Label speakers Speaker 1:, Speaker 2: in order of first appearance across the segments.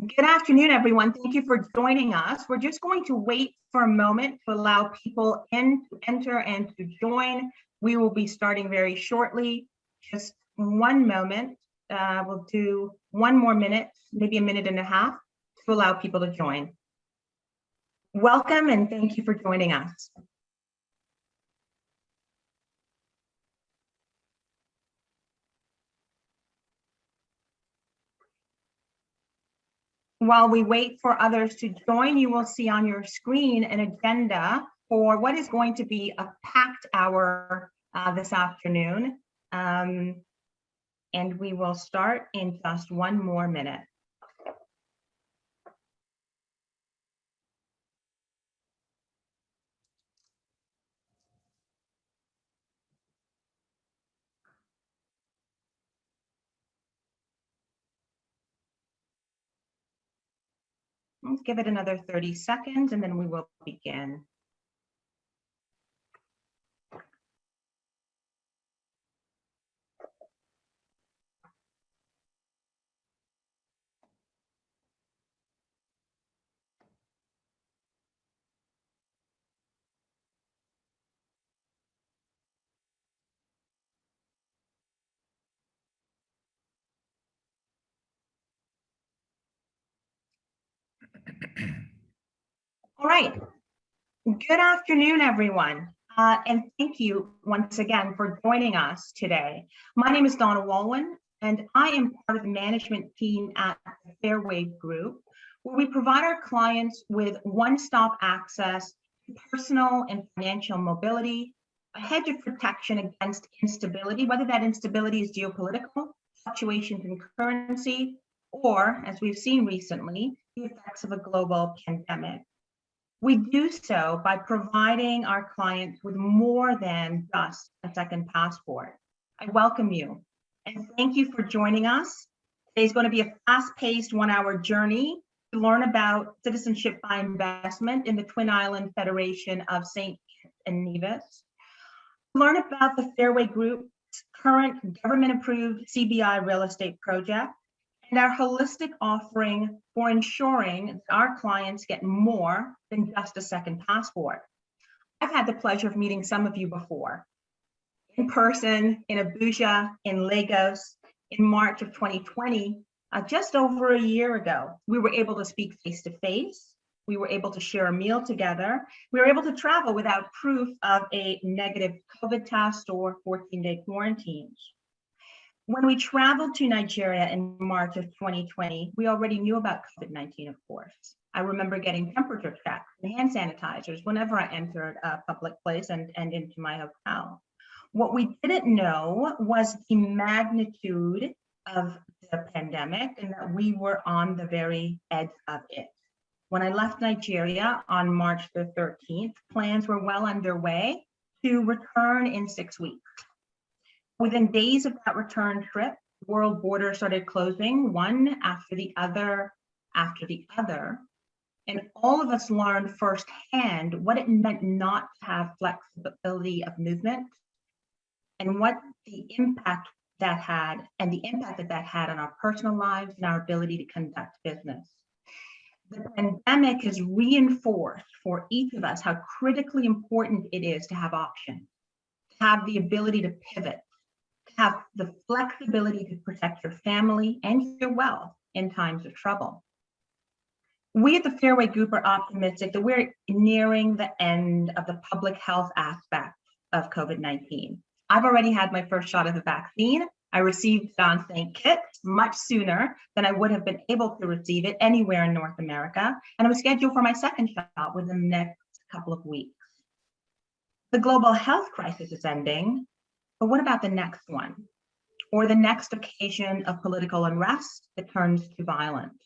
Speaker 1: Good afternoon, everyone. Thank you for joining us. We're just going to wait for a moment to allow people in to enter and to join. We will be starting very shortly. Just one moment. We'll do one more minute, maybe a minute and a half, to allow people to join. Welcome and thank you for joining us. While we wait for others to join, you will see on your screen an agenda for what is going to be a packed hour this afternoon. And we will start in just one more minute. Let's give it another 30 seconds and then we will begin. All right. Good afternoon, everyone. And thank you once again for joining us today. My name is Donna Walwyn, and I am part of the management team at the Fairwave Group, where we provide our clients with one-stop access to personal and financial mobility, a hedge of protection against instability, whether that instability is geopolitical, fluctuations in currency, or, as we've seen recently, the effects of a global pandemic. We do so by providing our clients with more than just a second passport. I welcome you and thank you for joining us. Today's going to be a fast-paced one-hour journey to learn about citizenship by investment in the Twin Island Federation of St. Kitts and Nevis. Learn about the Fairway Group's current government-approved CBI real estate project and our holistic offering for ensuring that our clients get more than just a second passport. I've had the pleasure of meeting some of you before, in person, in Abuja, in Lagos, in March of 2020, just over a year ago. We were able to speak face-to-face. We were able to share a meal together. We were able to travel without proof of a negative COVID test or 14-day quarantines. When we traveled to Nigeria in March of 2020, we already knew about COVID-19, of course. I remember getting temperature checks and hand sanitizers whenever I entered a public place and into my hotel. What we didn't know was the magnitude of the pandemic and that we were on the very edge of it. When I left Nigeria on March the 13th, plans were well underway to return in 6 weeks. Within days of that return trip, world borders started closing one after the other, and all of us learned firsthand what it meant not to have flexibility of movement and what the impact that had and the impact that had on our personal lives and our ability to conduct business. The pandemic has reinforced for each of us how critically important it is to have options, to have the ability to pivot, have the flexibility to protect your family and your wealth in times of trouble. We at the Fairway Group are optimistic that we're nearing the end of the public health aspect of COVID-19. I've already had my first shot of the vaccine. I received it on St. Kitts much sooner than I would have been able to receive it anywhere in North America, and I was scheduled for my second shot within the next couple of weeks. The global health crisis is ending, but what about the next one? Or the next occasion of political unrest that turns to violence?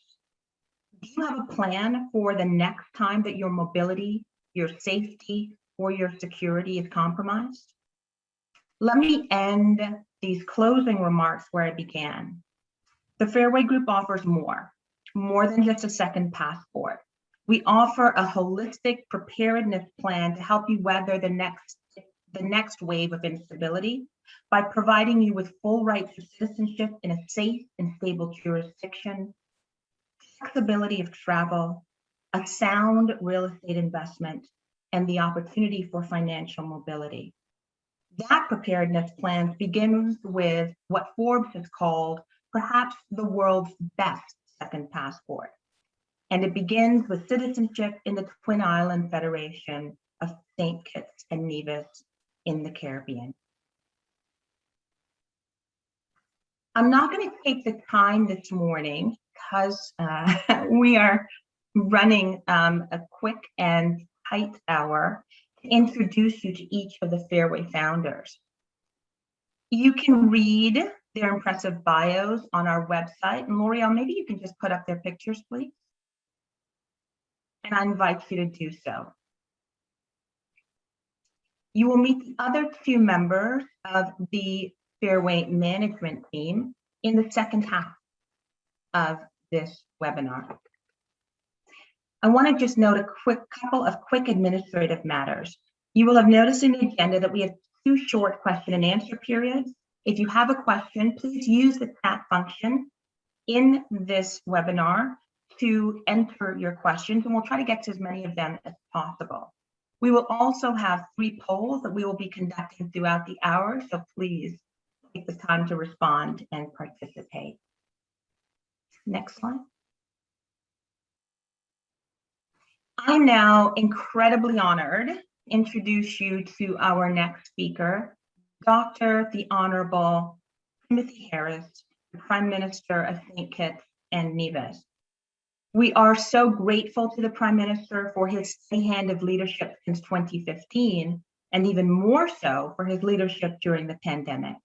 Speaker 1: Do you have a plan for the next time that your mobility, your safety, or your security is compromised? Let me end these closing remarks where I began. The Fairway Group offers more than just a second passport. We offer a holistic preparedness plan to help you weather the next wave of instability by providing you with full rights to citizenship in a safe and stable jurisdiction, flexibility of travel, a sound real estate investment, and the opportunity for financial mobility. That preparedness plan begins with what Forbes has called perhaps the world's best second passport. And it begins with citizenship in the Twin Island Federation of St. Kitts and Nevis in the Caribbean. I'm not going to take the time this morning because we are running a quick and tight hour to introduce you to each of the Fairway founders. You can read their impressive bios on our website. And L'Oreal, maybe you can just put up their pictures, please. And I invite you to do so. You will meet the other two members of the Fairway management team in the second half of this webinar. I want to just note a couple of quick administrative matters. You will have noticed in the agenda that we have 2 short question and answer periods. If you have a question, please use the chat function in this webinar to enter your questions, and we'll try to get to as many of them as possible. We will also have 3 polls that we will be conducting throughout the hour, so please take the time to respond and participate. Next slide. I'm now incredibly honored to introduce you to our next speaker, Dr. the Honorable Timothy Harris, the Prime Minister of St. Kitts and Nevis. We are so grateful to the Prime Minister for his steady hand of leadership since 2015, and even more so for his leadership during the pandemic.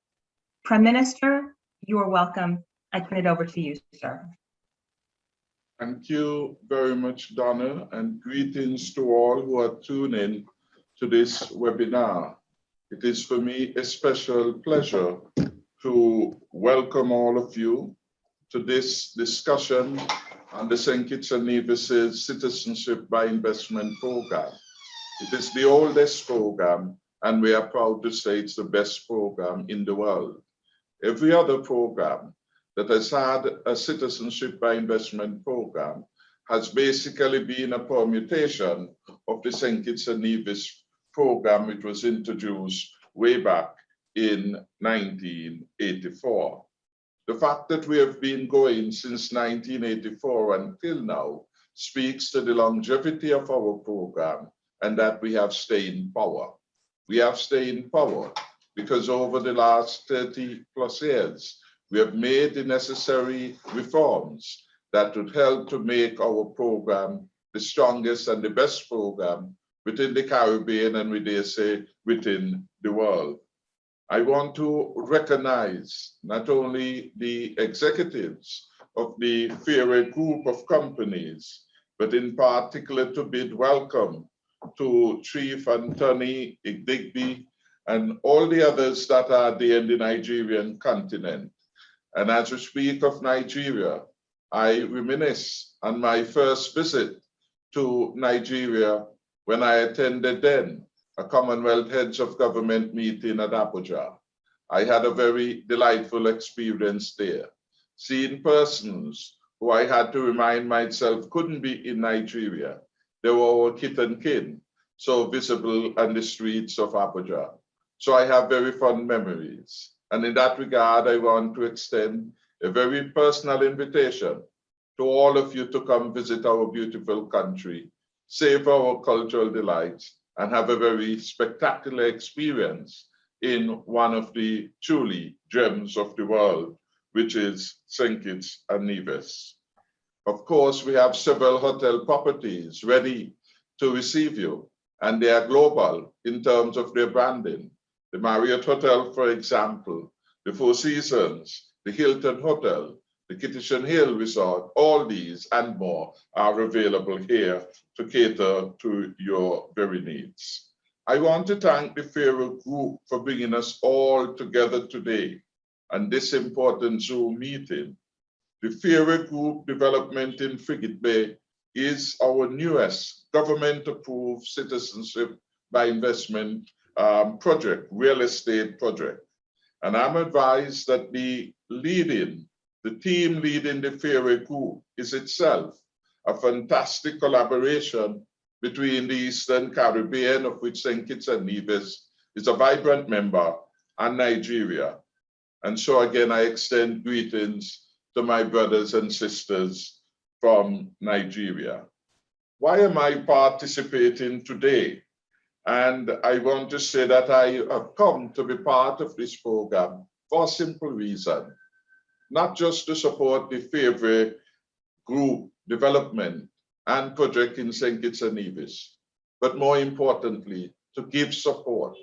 Speaker 1: Prime Minister, you are welcome. I turn it over to you, sir.
Speaker 2: Thank you very much, Donna, and greetings to all who are tuned in to this webinar. It is for me a special pleasure to welcome all of you to this discussion on the St. Kitts and Nevis' Citizenship by Investment Program. It is the oldest program, and we are proud to say it's the best program in the world. Every other program that has had a Citizenship by Investment Program has basically been a permutation of the St. Kitts and Nevis program, which was introduced way back in 1984. The fact that we have been going since 1984 until now speaks to the longevity of our program and that we have staying power. We have staying power because over the last 30 plus years, we have made the necessary reforms that would help to make our program the strongest and the best program within the Caribbean and, we dare say, within the world. I want to recognize not only the executives of the Fairway group of companies, but in particular to bid welcome to Chief Anthony Igdigby and all the others that are there in the Nigerian continent. And as we speak of Nigeria, I reminisce on my first visit to Nigeria when I attended then a Commonwealth Heads of Government meeting at Abuja. I had a very delightful experience there, seeing persons who I had to remind myself couldn't be in Nigeria. They were our kith and kin, so visible on the streets of Abuja. So I have very fond memories. And in that regard, I want to extend a very personal invitation to all of you to come visit our beautiful country, savor our cultural delights, and have a very spectacular experience in one of the truly gems of the world, which is St. Kitts and Nevis. Of course, we have several hotel properties ready to receive you, and they are global in terms of their branding. The Marriott Hotel, for example, the Four Seasons, the Hilton Hotel, the Kittitian Hill Resort, all these and more are available here to cater to your very needs. I want to thank the Fairway Group for bringing us all together today on this important Zoom meeting. The Fairway Group development in Frigate Bay is our newest government-approved citizenship by investment project, real estate project. And I'm advised that the lead-in The team leading the Fairway Group is itself a fantastic collaboration between the Eastern Caribbean, of which St. Kitts and Nevis is a vibrant member, and Nigeria. And so again, I extend greetings to my brothers and sisters from Nigeria. Why am I participating today? And I want to say that I have come to be part of this program for a simple reason, not just to support the Fairway Group development and project in St. Kitts and Nevis, but more importantly, to give support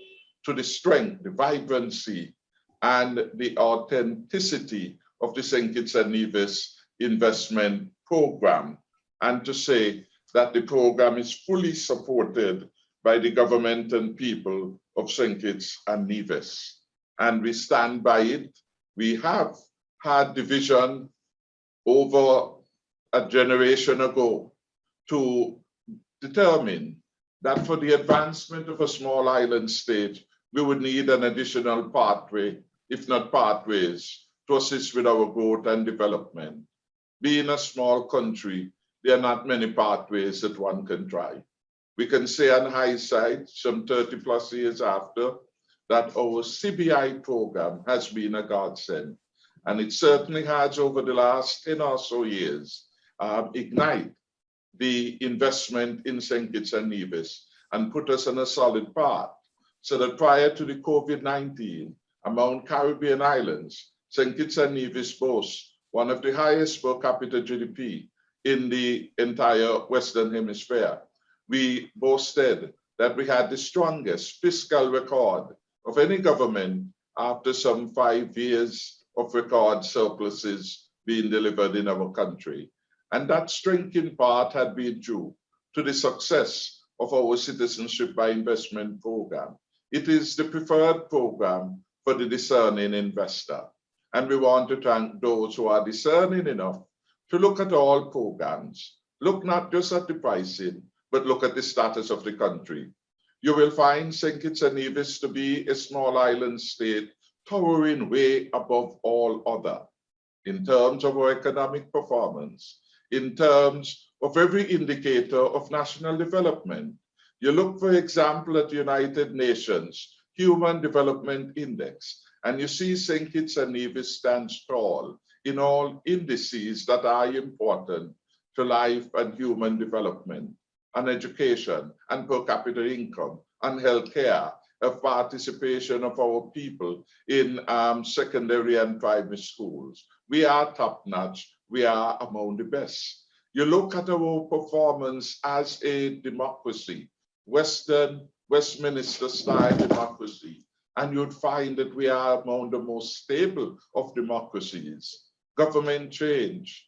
Speaker 2: to the strength, the vibrancy, and the authenticity of the St. Kitts and Nevis investment program, and to say that the program is fully supported by the government and people of St. Kitts and Nevis. And we stand by it. We have had the vision over a generation ago to determine that for the advancement of a small island state, we would need an additional pathway, if not pathways, to assist with our growth and development. Being a small country, there are not many pathways that one can try. We can say on hindsight, some 30 plus years after, that our CBI program has been a godsend. And it certainly has, over the last 10 or so years, ignite the investment in St. Kitts and Nevis and put us on a solid path, so that prior to the COVID-19, among Caribbean islands, St. Kitts and Nevis boasts one of the highest per capita GDP in the entire Western Hemisphere. We boasted that we had the strongest fiscal record of any government after some 5 years of record surpluses being delivered in our country. And that strength in part had been due to the success of our Citizenship by Investment program. It is the preferred program for the discerning investor. And we want to thank those who are discerning enough to look at all programs, look not just at the pricing, but look at the status of the country. You will find St. Kitts and Nevis to be a small island state towering way above all other in terms of our economic performance, in terms of every indicator of national development. You look, for example, at the United Nations Human Development Index, and you see St. Kitts and Nevis stands tall in all indices that are important to life and human development, and education, and per capita income, and healthcare, of participation of our people in secondary and primary schools. We are top-notch. We are among the best. You look at our performance as a democracy, Westminster-style democracy, and you'd find that we are among the most stable of democracies. Government change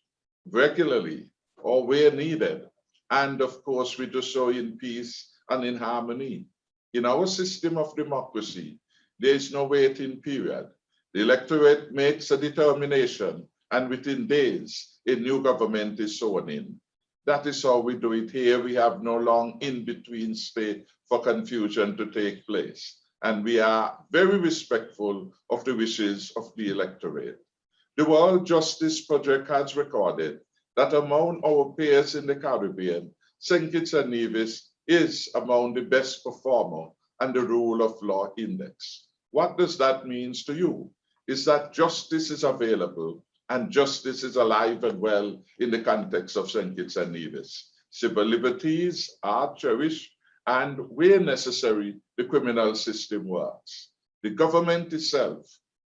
Speaker 2: regularly or where needed. And of course, we do so in peace and in harmony. In our system of democracy, there is no waiting period. The electorate makes a determination, and within days, a new government is sworn in. That is how we do it here. We have no long in-between state for confusion to take place. And we are very respectful of the wishes of the electorate. The World Justice Project has recorded that among our peers in the Caribbean, St. Kitts and Nevis is among the best performer and the rule of law index. What does that mean to you? Is that justice is available and justice is alive and well in the context of St. Kitts and Nevis. Civil liberties are cherished, and where necessary, the criminal system works. The government itself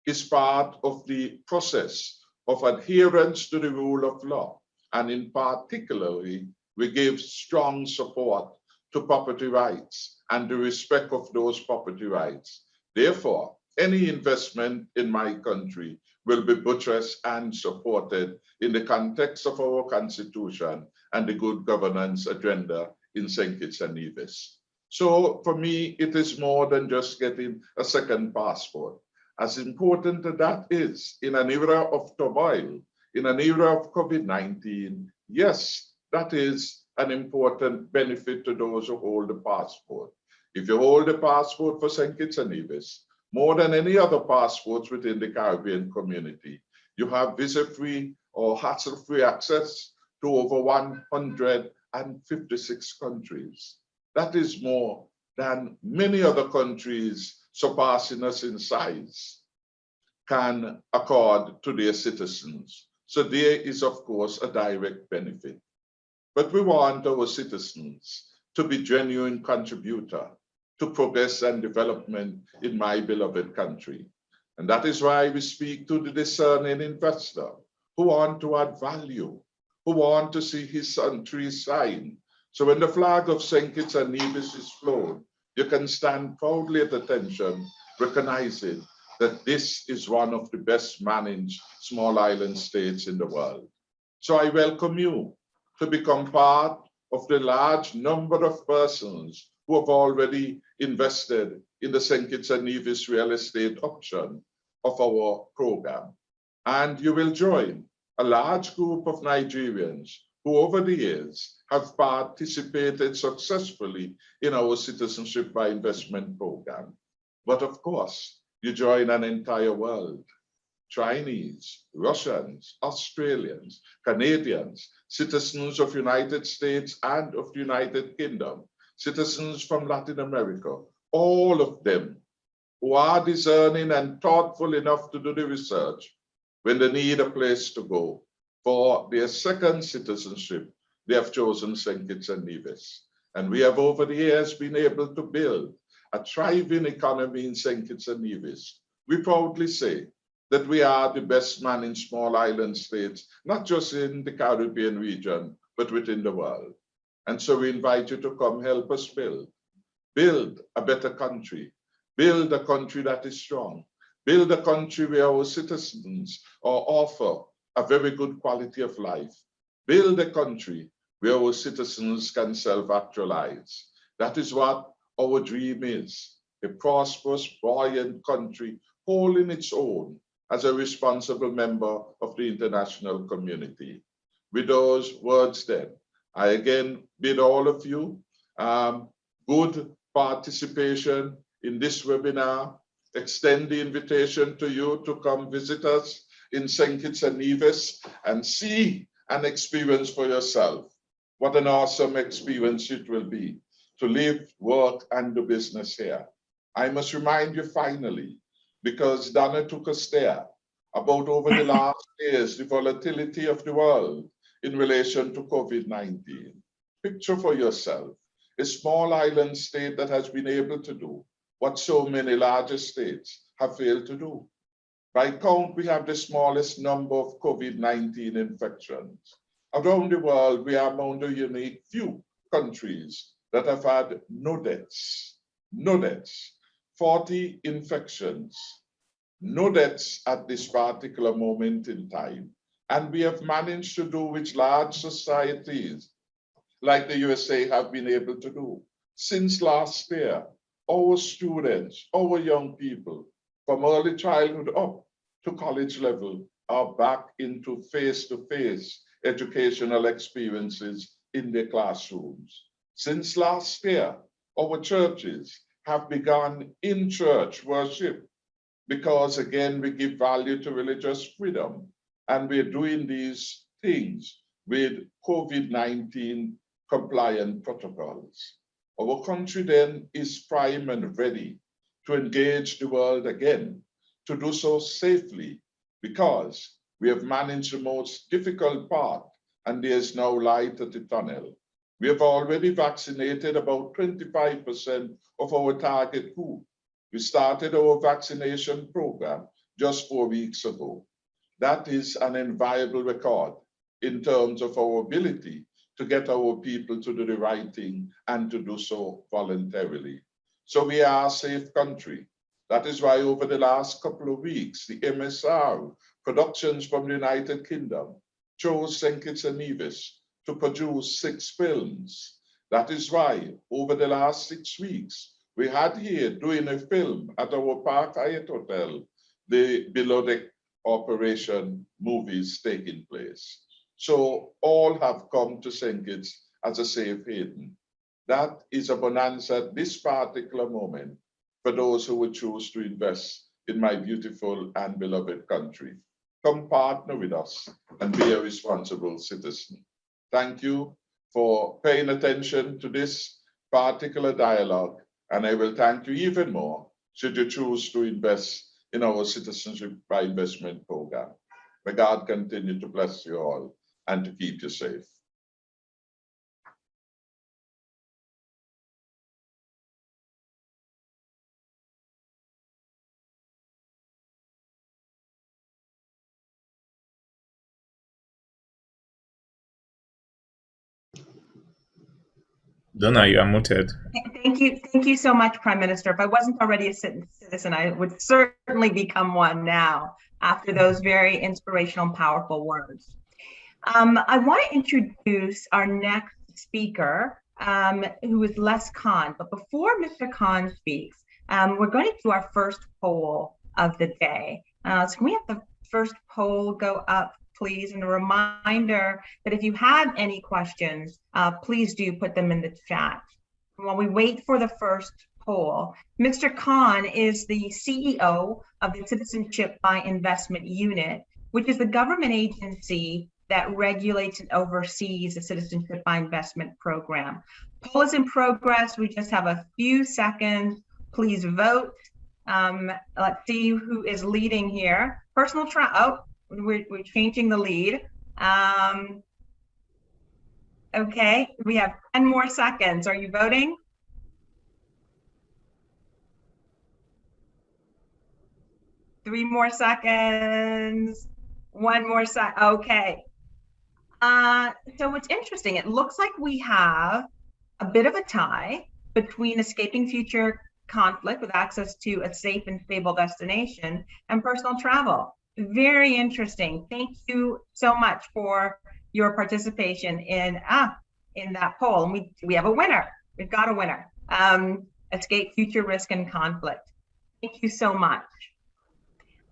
Speaker 2: is part of the process of adherence to the rule of law, and in particularly, we give strong support to property rights and the respect of those property rights. Therefore, any investment in my country will be buttressed and supported in the context of our Constitution and the good governance agenda in St. Kitts and Nevis. So for me, it is more than just getting a second passport. As important as that is, in an era of turmoil, in an era of COVID-19, yes, that is an important benefit to those who hold the passport. If you hold a passport for St. Kitts and Nevis, more than any other passports within the Caribbean community, You have visa-free or hassle-free access to over 156 countries. That is more than many other countries surpassing us in size can accord to their citizens. So there is, of course, a direct benefit. But we want our citizens to be genuine contributor to progress and development in my beloved country. And that is why we speak to the discerning investor who want to add value, who want to see his country shine. So when the flag of St. Kitts and Nevis is flown, you can stand proudly at attention, recognizing that this is one of the best managed small island states in the world. So I welcome you to become part of the large number of persons who have already invested in the St. Kitts and Nevis real estate option of our program. And you will join a large group of Nigerians who over the years have participated successfully in our Citizenship by Investment program. But of course, you join an entire world. Chinese, Russians, Australians, Canadians, citizens of United States and of the United Kingdom, citizens from Latin America, all of them who are discerning and thoughtful enough to do the research when they need a place to go for their second citizenship, they have chosen St. Kitts and Nevis. And we have over the years been able to build a thriving economy in St. Kitts and Nevis. We proudly say that we are the best managed small island states, not just in the Caribbean region, but within the world. And so we invite you to come help us build a better country, build a country that is strong, build a country where our citizens are offered a very good quality of life, build a country where our citizens can self-actualize. That is what our dream is, a prosperous, buoyant country holding its own as a responsible member of the international community. With those words then, I again bid all of you good participation in this webinar, extend the invitation to you to come visit us in St. Kitts and Nevis and see and experience for yourself what an awesome experience it will be to live, work, and do business here. I must remind you finally, because Donna took us there, about over the last years, the volatility of the world in relation to COVID-19. Picture for yourself a small island state that has been able to do what so many larger states have failed to do. By count, we have the smallest number of COVID-19 infections. Around the world, we are among the unique few countries that have had no deaths, 40 infections, no deaths at this particular moment in time. And we have managed to do which large societies like the USA have been able to do. Since last year, our students, our young people, from early childhood up to college level, are back into face-to-face educational experiences in their classrooms. Since last year, our churches have begun in-church worship because, again, we give value to religious freedom, and we're doing these things with COVID-19 compliant protocols. Our country then is prime and ready to engage the world again, to do so safely, because we have managed the most difficult part and there is now light at the tunnel. We have already vaccinated about 25% of our target group. We started our vaccination program just 4 weeks ago. That is an enviable record in terms of our ability to get our people to do the right thing and to do so voluntarily. So we are a safe country. That is why over the last couple of weeks, the MSR Productions from the United Kingdom chose St. Kitts and Nevis to produce 6 films. That is why over the last 6 weeks, we had here doing a film at our Park Hyatt Hotel, the Below Deck Operation movies taking place. So all have come to St. Kitts as a safe haven. That is a bonanza at this particular moment for those who would choose to invest in my beautiful and beloved country. come partner with us and be a responsible citizen. Thank you for paying attention to this particular dialogue, and I will thank you even more should you choose to invest in our Citizenship by Investment program. May God continue to bless you all and to keep you safe.
Speaker 3: Donna, you are muted.
Speaker 1: Thank you so much, Prime Minister. If I wasn't already a citizen, I would certainly become one now after those very inspirational and powerful words. I want to introduce our next speaker, who is Les Khan. But before Mr. Khan speaks, we're going to do our first poll of the day. So can we have the first poll go up, please? And a reminder that if you have any questions, please do put them in the chat. While we wait for the first poll, Mr. Khan is the CEO of the Citizenship by Investment Unit, which is the government agency that regulates and oversees the Citizenship by Investment program. Poll is in progress. We just have a few seconds. Please vote. Let's see who is leading here. We're changing the lead. Okay, we have 10 more seconds. Are you voting? Three more seconds. One more sec. Okay. So what's interesting, it looks like we have a bit of a tie between escaping future conflict with access to a safe and stable destination and personal travel. Very interesting. Thank you so much for your participation in that poll. And we have a winner. We've got a winner. Escape future risk and conflict. Thank you so much.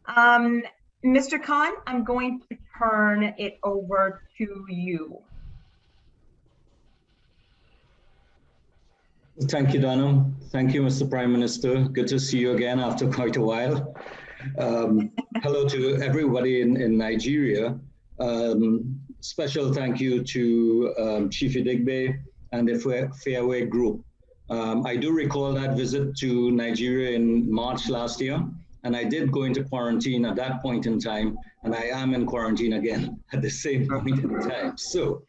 Speaker 1: Mr. Khan, I'm going to turn it over to you.
Speaker 4: Thank you, Donna. Thank you, Mr. Prime Minister. Good to see you again after quite a while. Hello to everybody in Nigeria. Special thank you to Chief Idigbe and the Fairway Group. I do recall that visit to Nigeria in March last year, and I did go into quarantine at that point in time, and I am in quarantine again at the same point in time. So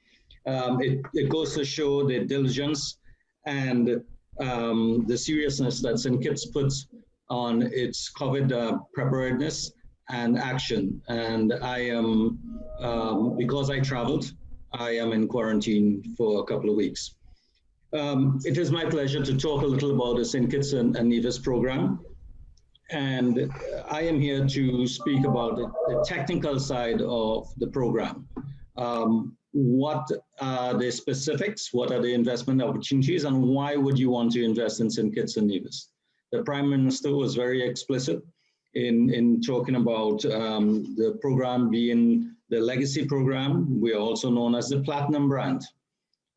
Speaker 4: it goes to show the diligence and the seriousness that St. Kitts puts on its COVID preparedness and action. And I am, because I traveled, I am in quarantine for a couple of weeks. It is my pleasure to talk a little about the St. Kitts and Nevis program. And I am here to speak about the technical side of the program. What are the specifics? What are the investment opportunities? And why would you want to invest in St. Kitts and Nevis? The Prime Minister was very explicit in talking about the program being the legacy program. We are also known as the Platinum brand.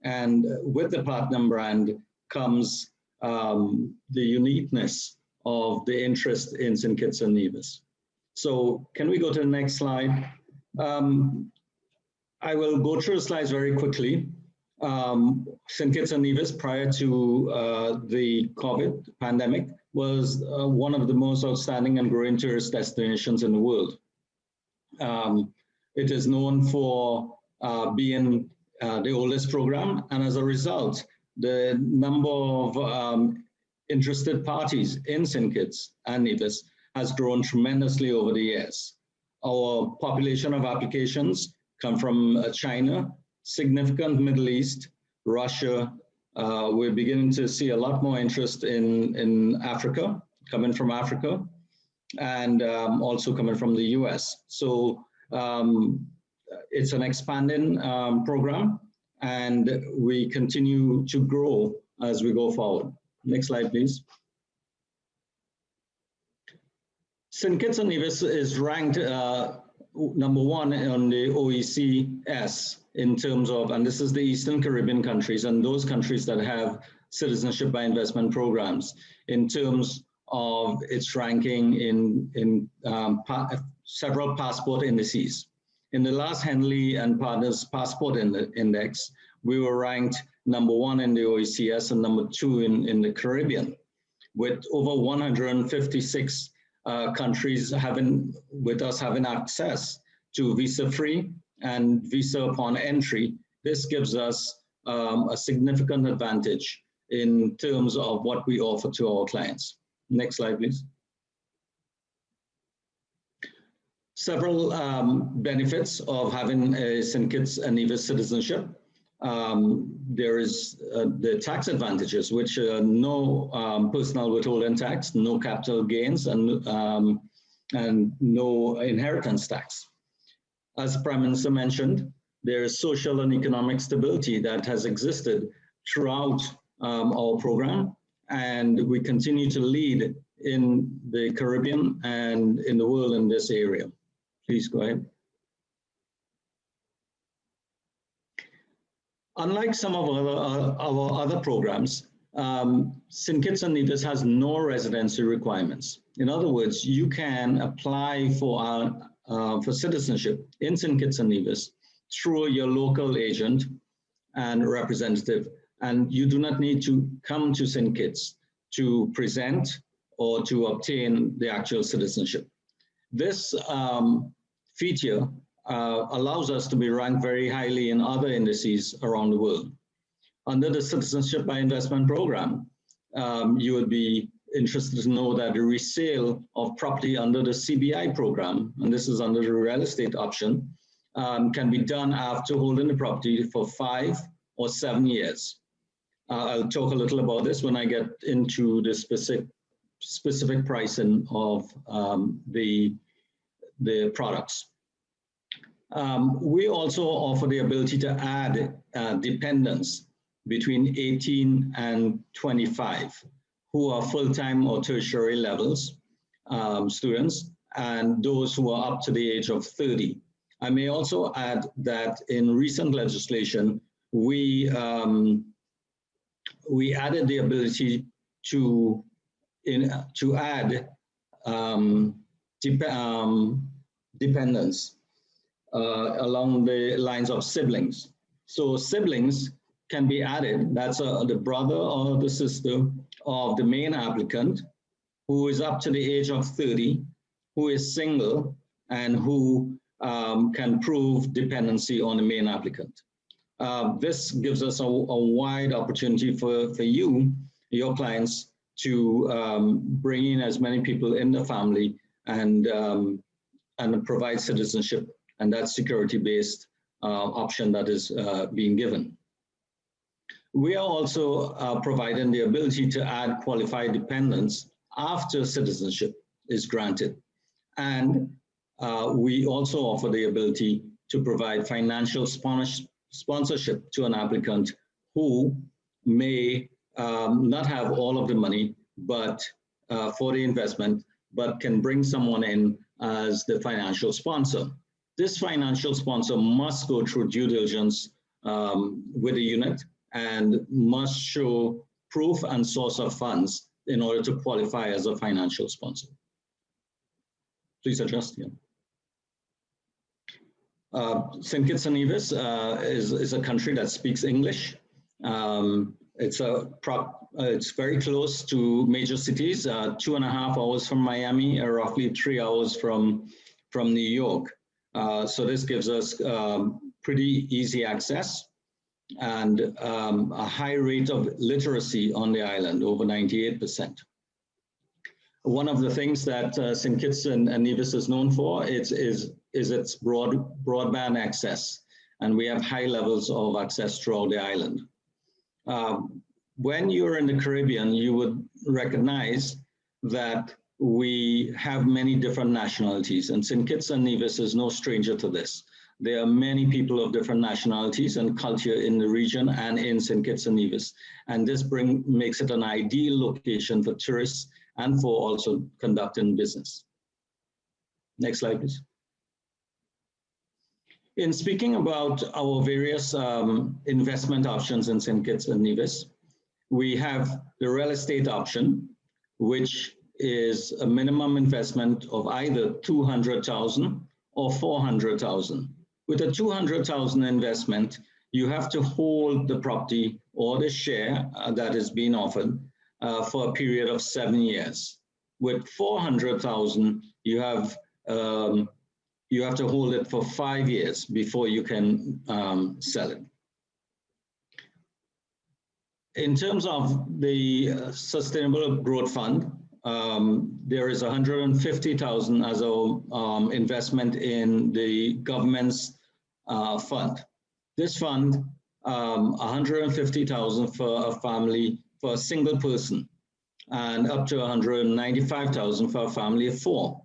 Speaker 4: And with the Platinum brand comes the uniqueness of the interest in St. Kitts and Nevis. So can we go to the next slide? I will go through the slides very quickly. St. Kitts and Nevis, prior to the COVID pandemic, was one of the most outstanding and growing tourist destinations in the world. It is known for being the oldest program, and as a result, the number of interested parties in St. Kitts and Nevis has grown tremendously over the years. Our population of applications come from China, significant Middle East, Russia. We're beginning to see a lot more interest in Africa, coming from Africa, and also coming from the US. So it's an expanding program, and we continue to grow as we go forward. Next slide, please. St. Kitts and Nevis is ranked number one on the OECS in terms of, and this is the Eastern Caribbean countries and those countries that have citizenship by investment programs, in terms of its ranking in several passport indices. In the last Henley and Partners Passport Index, we were ranked #1 in the OECS and #2 in the Caribbean, with over 156 countries with us having access to visa-free and visa upon entry. This gives us a significant advantage in terms of what we offer to our clients. Next slide, please. Several benefits of having a St. Kitts and Nevis citizenship. There is the tax advantages, which are no personal withholding tax, no capital gains, and no inheritance tax. As the Prime Minister mentioned, there is social and economic stability that has existed throughout our program, and we continue to lead in the Caribbean and in the world in this area. Please go ahead. Unlike some of our other programs, St. Kitts and Nevis has no residency requirements. In other words, you can apply for citizenship in St. Kitts and Nevis through your local agent and representative, and you do not need to come to St. Kitts to present or to obtain the actual citizenship. This feature allows us to be ranked very highly in other indices around the world. Under the Citizenship by Investment Program, you would be interested to know that the resale of property under the CBI program, and this is under the real estate option, can be done after holding the property for 5 or 7 years. I'll talk a little about this when I get into the specific pricing of the products. We also offer the ability to add dependents between 18 and 25 who are full-time or tertiary levels students, and those who are up to the age of 30. I may also add that in recent legislation, we added the ability to add dependents along the lines of siblings. So siblings can be added. That's the brother or the sister of the main applicant who is up to the age of 30, who is single, and who can prove dependency on the main applicant. This gives us a wide opportunity for you, your clients, to bring in as many people in the family and provide citizenship, and that security-based option that is being given. We are also providing the ability to add qualified dependents after citizenship is granted. And we also offer the ability to provide financial sponsorship to an applicant who may not have all of the money but for the investment, but can bring someone in as the financial sponsor. This financial sponsor must go through due diligence with the unit and must show proof and source of funds in order to qualify as a financial sponsor. Please adjust here. St. Kitts and Nevis is a country that speaks English. It's very close to major cities, 2.5 hours from Miami, or roughly 3 hours from New York. So this gives us pretty easy access and a high rate of literacy on the island, over 98%. One of the things that St. Kitts and Nevis is known for is its broadband access, and we have high levels of access throughout the island. When you're in the Caribbean, you would recognize that we have many different nationalities, and St. Kitts and Nevis is no stranger to this. There are many people of different nationalities and culture in the region and in St. Kitts and Nevis, and this makes it an ideal location for tourists and for also conducting business. Next slide, please. In speaking about our various investment options in St. Kitts and Nevis, we have the real estate option, which is a minimum investment of either 200,000 or 400,000. With a 200,000 investment, you have to hold the property or the share that is being offered for a period of 7 years. With 400,000, you have to hold it for 5 years before you can sell it. In terms of the Sustainable Growth Fund, there is 150,000 as an investment in the government's fund. This fund, 150,000 for a family, for a single person, and up to 195,000 for a family of 4.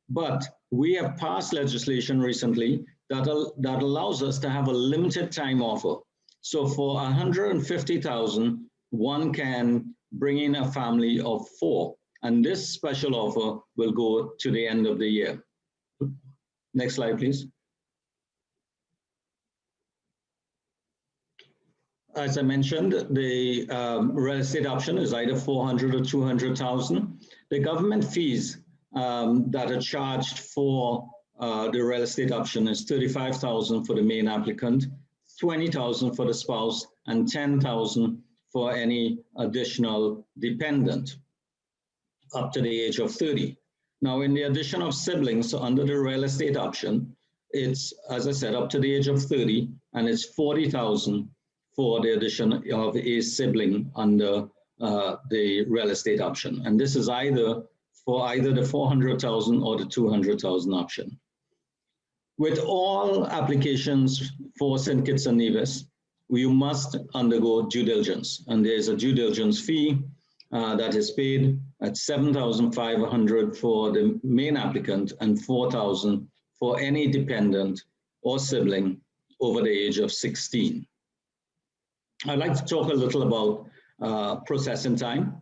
Speaker 4: But we have passed legislation recently that allows us to have a limited time offer. So for 150,000, one can bring in a family of 4. And this special offer will go to the end of the year. Next slide, please. As I mentioned, the real estate option is either 400 or 200,000. The government fees that are charged for the real estate option is 35,000 for the main applicant, 20,000 for the spouse, and 10,000 for any additional dependent up to the age of 30. Now, in the addition of siblings under the real estate option, it's, as I said, up to the age of 30, and it's 40,000 for the addition of a sibling under the real estate option. And this is either for either the 400,000 or the 200,000 option. With all applications for St. Kitts and Nevis, you must undergo due diligence, and there's a due diligence fee that is paid at 7,500 for the main applicant and 4,000 for any dependent or sibling over the age of 16. I'd like to talk a little about processing time.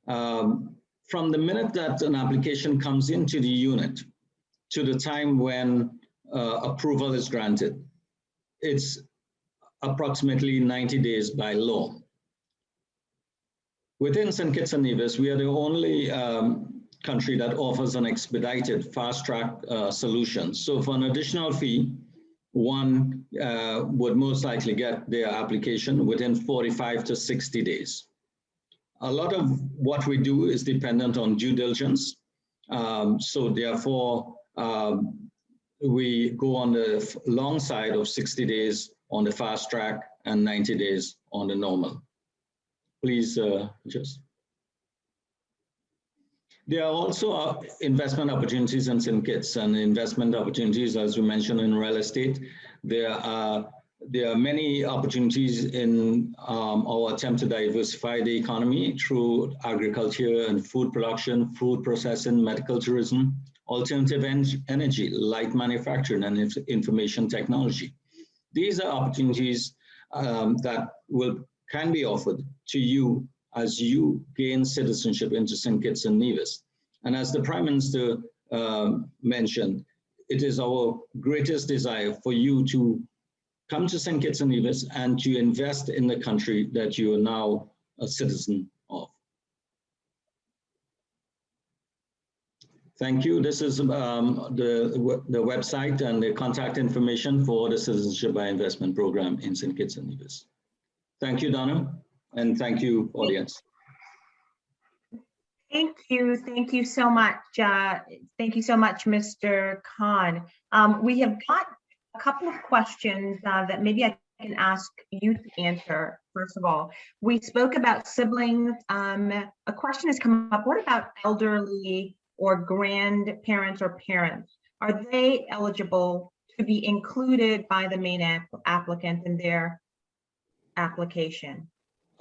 Speaker 4: From the minute that an application comes into the unit to the time when approval is granted, it's approximately 90 days by law. Within St. Kitts and Nevis, we are the only country that offers an expedited fast-track solution. So for an additional fee, one would most likely get their application within 45 to 60 days. A lot of what we do is dependent on due diligence. So therefore, we go on the long side of 60 days on the fast track and 90 days on the normal. Please just. There are also investment opportunities in St. Kitts, and investment opportunities, as we mentioned, in real estate. There are many opportunities in our attempt to diversify the economy through agriculture and food production, food processing, medical tourism, alternative energy, light manufacturing, and information technology. These are opportunities that can be offered to you as you gain citizenship into St. Kitts and Nevis. And as the Prime Minister mentioned, it is our greatest desire for you to come to St. Kitts and Nevis and to invest in the country that you are now a citizen of. Thank you. This is the website and the contact information for the Citizenship by Investment program in St. Kitts and Nevis. Thank you, Donna, and thank you, audience.
Speaker 1: Thank you so much. Thank you so much, Mr. Khan. We have got a couple of questions that maybe I can ask you to answer. First of all, we spoke about siblings. A question has come up. What about elderly or grandparents or parents? Are they eligible to be included by the main applicant in their application?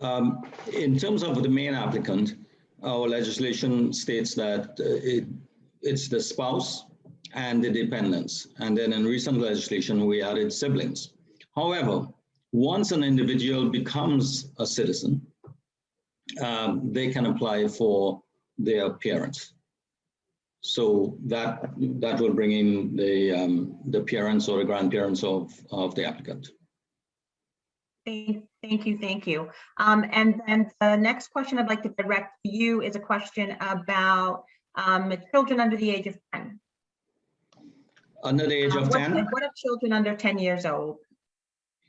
Speaker 4: In terms of the main applicant, our legislation states that it's the spouse and the dependents. And then in recent legislation, we added siblings. However, once an individual becomes a citizen, they can apply for their parents. So that will bring in the parents or the grandparents of the applicant.
Speaker 1: Thank Thank you, thank you. And then the next question I'd like to direct to you is a question about children under the age of 10.
Speaker 4: Under the age of 10?
Speaker 1: What if children under 10 years old?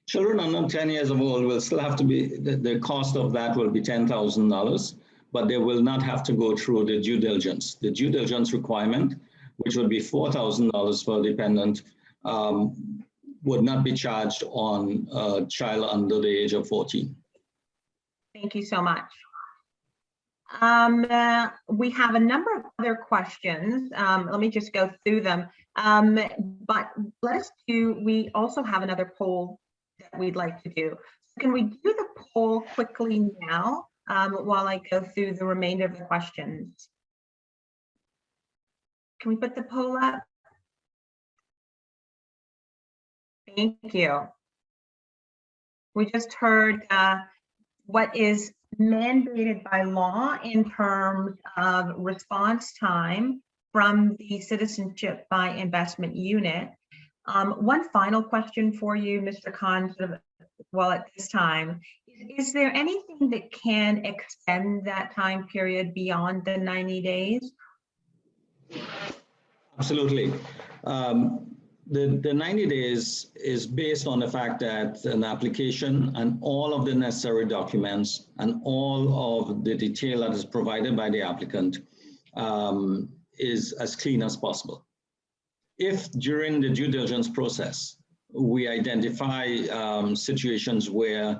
Speaker 4: Children under 10 years of old will still have to be, the cost of that will be $10,000, but they will not have to go through the due diligence. The due diligence requirement, which would be $4,000 for a dependent, would not be charged on a child under the age of 14.
Speaker 1: Thank you so much. We have a number of other questions. Let me just go through them. But we also have another poll that we'd like to do. So can we do the poll quickly now while I go through the remainder of the questions? Can we put the poll up? Thank you. We just heard what is mandated by law in terms of response time from the Citizenship by Investment Unit. One final question for you, Mr. Khan, sort of, well, at this time, is there anything that can extend that time period beyond the 90 days?
Speaker 4: Absolutely. The 90 days is based on the fact that an application and all of the necessary documents and all of the detail that is provided by the applicant is as clean as possible. If during the due diligence process, we identify situations where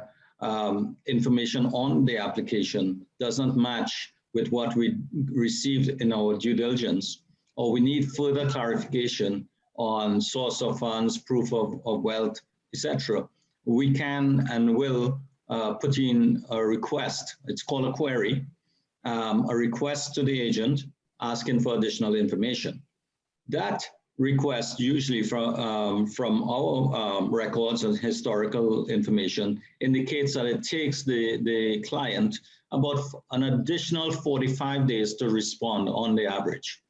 Speaker 4: information on the application doesn't match with what we received in our due diligence, or we need further clarification on source of funds, proof of wealth, etc., we can and will put in a request. It's called a query, a request to the agent asking for additional information. That request, usually from our records and historical information, indicates that it takes the client about an additional 45 days to respond on the average.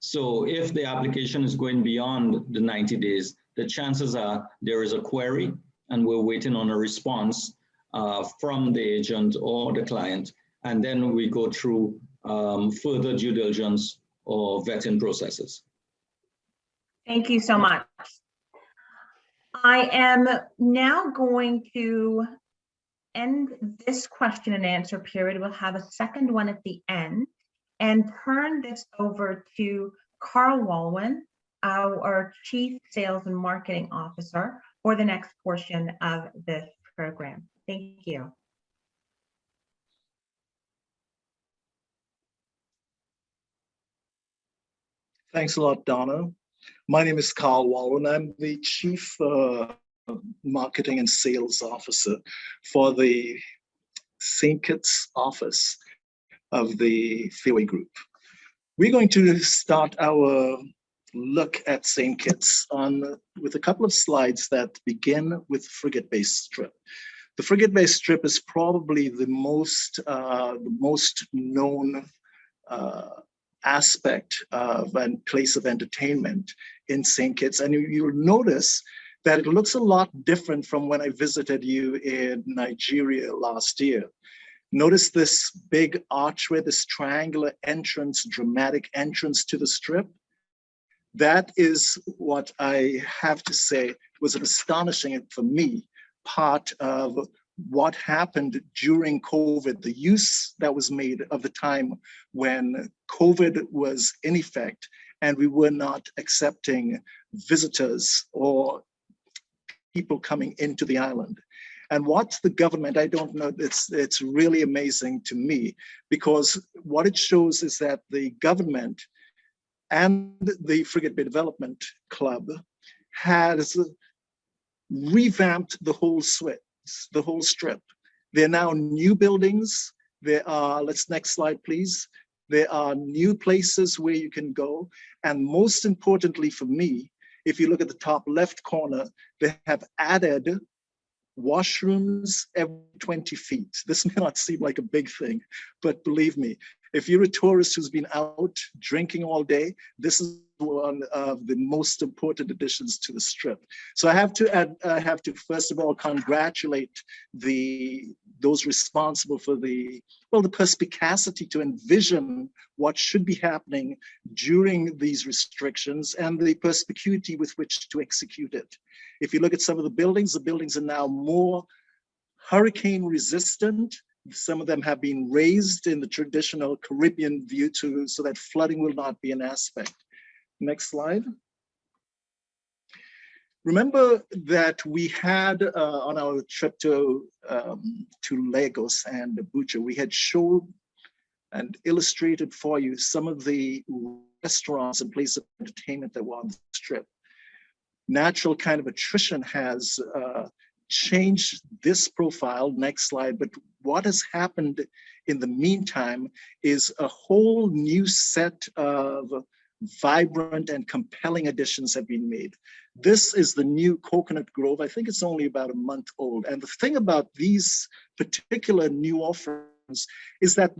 Speaker 4: So if the application is going beyond the 90 days, the chances are there is a query and we're waiting on a response from the agent or the client. And then we go through further due diligence or vetting processes.
Speaker 1: Thank you so much. I am now going to end this question and answer period. We'll have a second one at the end and turn this over to Carl Walwyn, our Chief Sales and Marketing Officer, for the next portion of this program. Thank you.
Speaker 3: Thanks a lot, Donna. My name is Carl Walwyn. I'm the Chief Marketing and Sales Officer for the St. Kitts office of the Fairway Group. We're going to start our look at St. Kitts with a couple of slides that begin with Frigate Bay Strip. The Frigate Bay Strip is probably the most known aspect of and place of entertainment in St. Kitts. And you'll notice that it looks a lot different from when I visited you in Nigeria last year. Notice this big archway, this triangular entrance, dramatic entrance to the strip. That is what I have to say was an astonishing, for me, part of what happened during COVID, the use that was made of the time when COVID was in effect and we were not accepting visitors or people coming into the island. And what the government, I don't know, it's really amazing to me, because what it shows is that the government and the Frigate Bay Development Club has revamped the whole strip. There are now new buildings. There are, next slide, please. There are new places where you can go. And most importantly for me, if you look at the top left corner, they have added washrooms every 20 feet. This may not seem like a big thing, but believe me, If you're a tourist who's been out drinking all day, this is one of the most important additions to the Strip. So I have to first of all congratulate those responsible for the perspicacity to envision what should be happening during these restrictions and the perspicuity with which to execute it. If you look at some of the buildings are now more hurricane resistant. Some of them have been raised in the traditional Caribbean view so that flooding will not be an aspect. Next slide. Remember that we had on our trip to Lagos and Abuja, we had showed and illustrated for you some of the restaurants and places of entertainment that were on the Strip. Natural kind of attrition has changed this profile. Next slide. But what has happened in the meantime is a whole new set of vibrant and compelling additions have been made. This is the new Coconut Grove. I think it's only about a month old. And the thing about these particular new offerings is that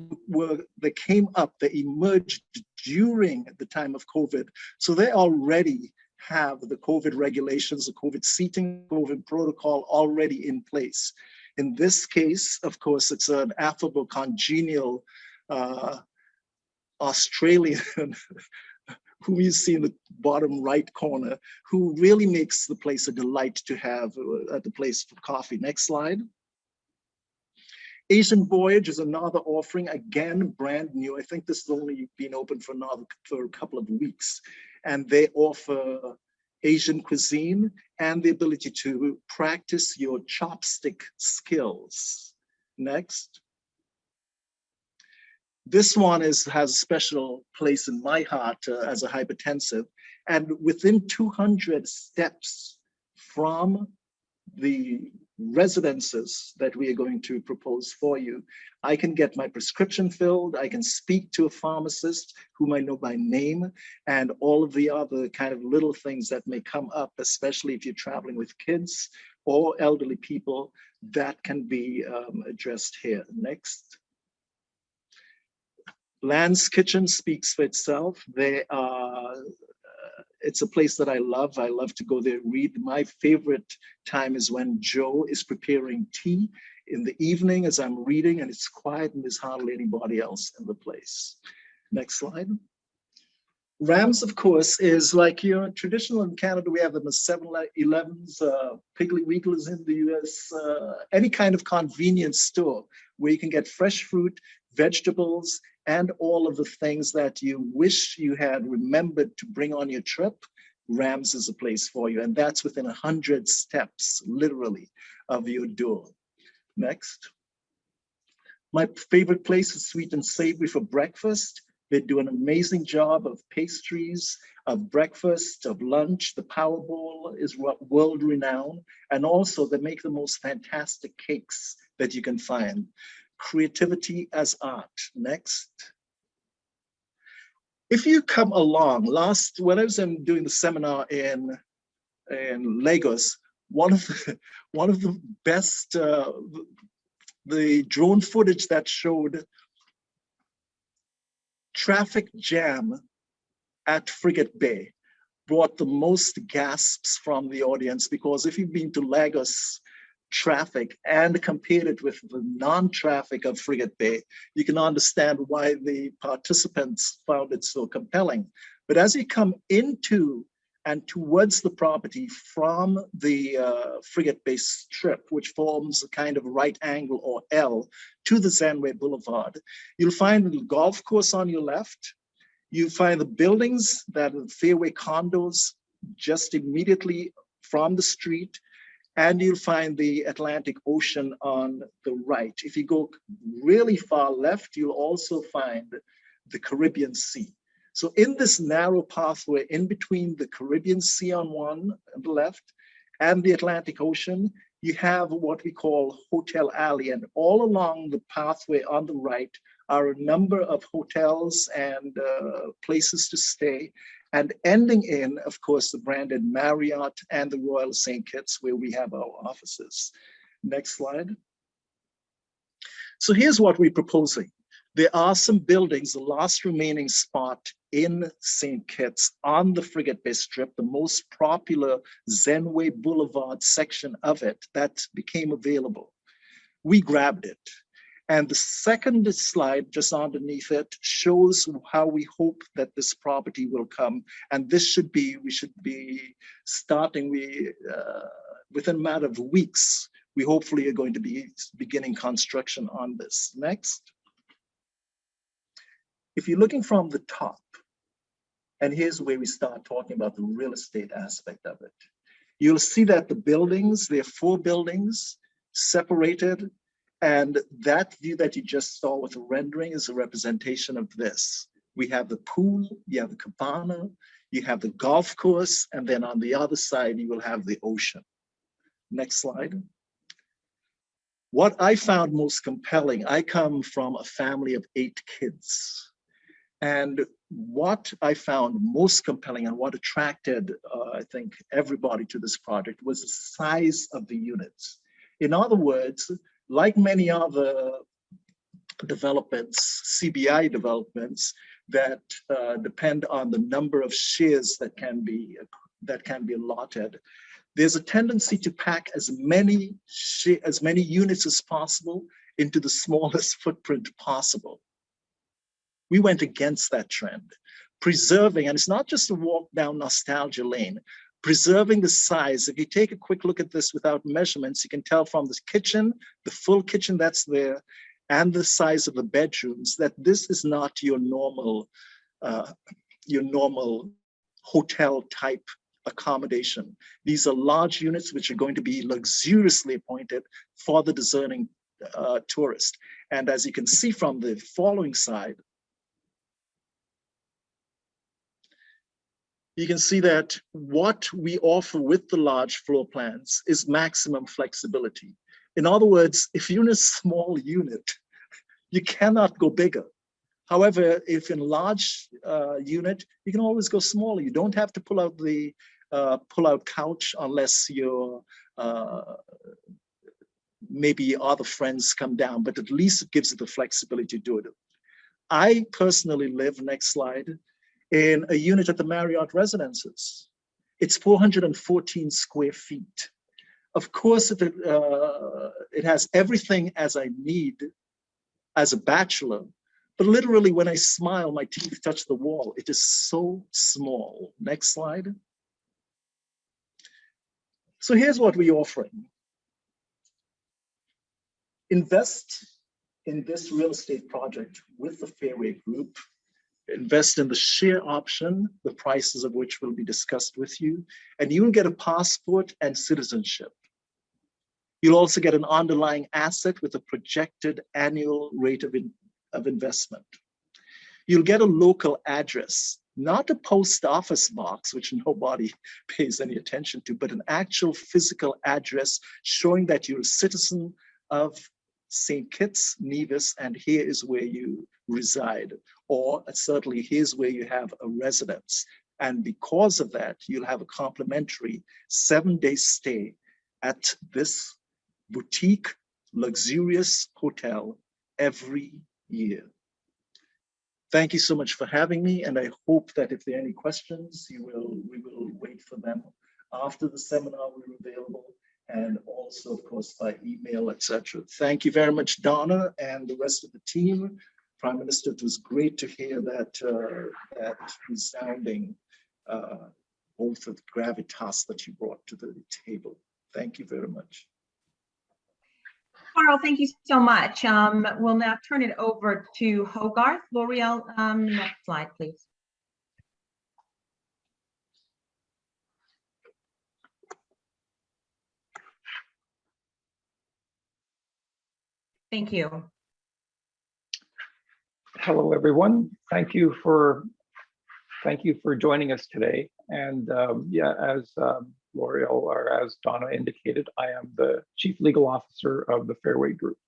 Speaker 3: they emerged during the time of COVID. So they already have the COVID regulations, the COVID seating, COVID protocol already in place. In this case, of course, it's an affable, congenial Australian who you see in the bottom right corner, who really makes the place a delight to have at the place for coffee. Next slide. Asian Voyage is another offering, again, brand new. I think this has only been open for a couple of weeks. And they offer Asian cuisine and the ability to practice your chopstick skills. Next. This one has a special place in my heart as a hypertensive. And within 200 steps from the residences that we are going to propose for you, I can get my prescription filled, I can speak to a pharmacist whom I know by name, and all of the other kind of little things that may come up, especially if you're traveling with kids or elderly people, that can be addressed here. Next. Land's Kitchen speaks for itself. It's a place that I love. I love to go there, read. My favorite time is when Joe is preparing tea in the evening as I'm reading, and it's quiet and there's hardly anybody else in the place. Next slide. Rams, of course, is like your traditional in Canada. We have them as 7-Elevens, Piggly Wiggles in the US, any kind of convenience store where you can get fresh fruit, vegetables, and all of the things that you wish you had remembered to bring on your trip. Rams is a place for you, and that's within 100 steps, literally, of your door. Next. My favorite place is Sweet and Savory for breakfast. They do an amazing job of pastries, of breakfast, of lunch. The Power Bowl is world renowned, and also they make the most fantastic cakes that you can find. Creativity as art. Next. If you come along, when I was doing the seminar in Lagos, one of the best, the drone footage that showed traffic jam at Frigate Bay brought the most gasps from the audience, because if you've been to Lagos traffic and compared it with the non-traffic of Frigate Bay, you can understand why the participants found it so compelling. But as you come into and towards the property from the Frigate Bay Strip, which forms a kind of right angle or L to the Zenway Boulevard, you'll find the golf course on your left. You find the buildings that are Fairway condos just immediately from the street, and you'll find the Atlantic Ocean on the right. If you go really far left, you'll also find the Caribbean Sea. So in this narrow pathway in between the Caribbean Sea on one on the left and the Atlantic Ocean, you have what we call Hotel Alley. And all along the pathway on the right are a number of hotels and places to stay, and ending in, of course, the branded Marriott and the Royal St. Kitts, where we have our offices. Next slide. So here's what we're proposing. There are some buildings, the last remaining spot in St. Kitts on the Frigate Bay Strip, the most popular Zenway Boulevard section of it that became available. We grabbed it. And the second slide just underneath it shows how we hope that this property will come. And this should be, we should be starting, within a matter of weeks, we hopefully are going to be beginning construction on this. Next. If you're looking from the top, and here's where we start talking about the real estate aspect of it, you'll see that the buildings, there are 4 buildings separated, and that view that you just saw with the rendering is a representation of this. We have the pool, you have the cabana, you have the golf course, and then on the other side, you will have the ocean. Next slide. What I found most compelling, I come from a family of 8 kids. And what I found most compelling and what attracted, I think, everybody to this project was the size of the units. In other words, like many other developments, CBI developments that depend on the number of shares that can be allotted, there's a tendency to pack as many units as possible into the smallest footprint possible. We went against that trend, preserving, and it's not just a walk down nostalgia lane, preserving the size. If you take a quick look at this without measurements, you can tell from this kitchen, the full kitchen that's there, and the size of the bedrooms, that this is not your normal hotel type accommodation. These are large units which are going to be luxuriously appointed for the discerning tourist. And as you can see from the following side, you can see that what we offer with the large floor plans is maximum flexibility. In other words, if you're in a small unit, you cannot go bigger. However, if in a large unit, you can always go smaller. You don't have to pull out the pull-out couch unless your maybe other friends come down, but at least it gives you the flexibility to do it. I personally live, next slide, in a unit at the Marriott Residences. It's 414 square feet. Of course, it has everything as I need as a bachelor, but literally when I smile, my teeth touch the wall. It is so small. Next slide. So here's what we're offering. Invest in this real estate project with the Fairway Group. Invest in the share option, the prices of which will be discussed with you, and you will get a passport and citizenship. You'll also get an underlying asset with a projected annual rate of investment. You'll get a local address, not a post office box, which nobody pays any attention to, but an actual physical address showing that you're a citizen of St. Kitts, Nevis, and here is where you reside, or certainly here's where you have a residence. And because of that, you'll have a complimentary 7-day stay at this boutique, luxurious hotel every year. Thank you so much for having me, and I hope that if there are any questions, we will wait for them. After the seminar, we're available, and also, of course, by email, etc. Thank you very much, Donna, and the rest of the team. Prime Minister, it was great to hear that resounding oath of gravitas that you brought to the table. Thank you very much.
Speaker 1: Carl, thank you so much. We'll now turn it over to Hogarth. L'Oreal, next slide, please. Thank you.
Speaker 5: Hello, everyone. Thank you for joining us today. And yeah, as L'Oreal, or as Donna indicated, I am the Chief Legal Officer of the Fairway Group.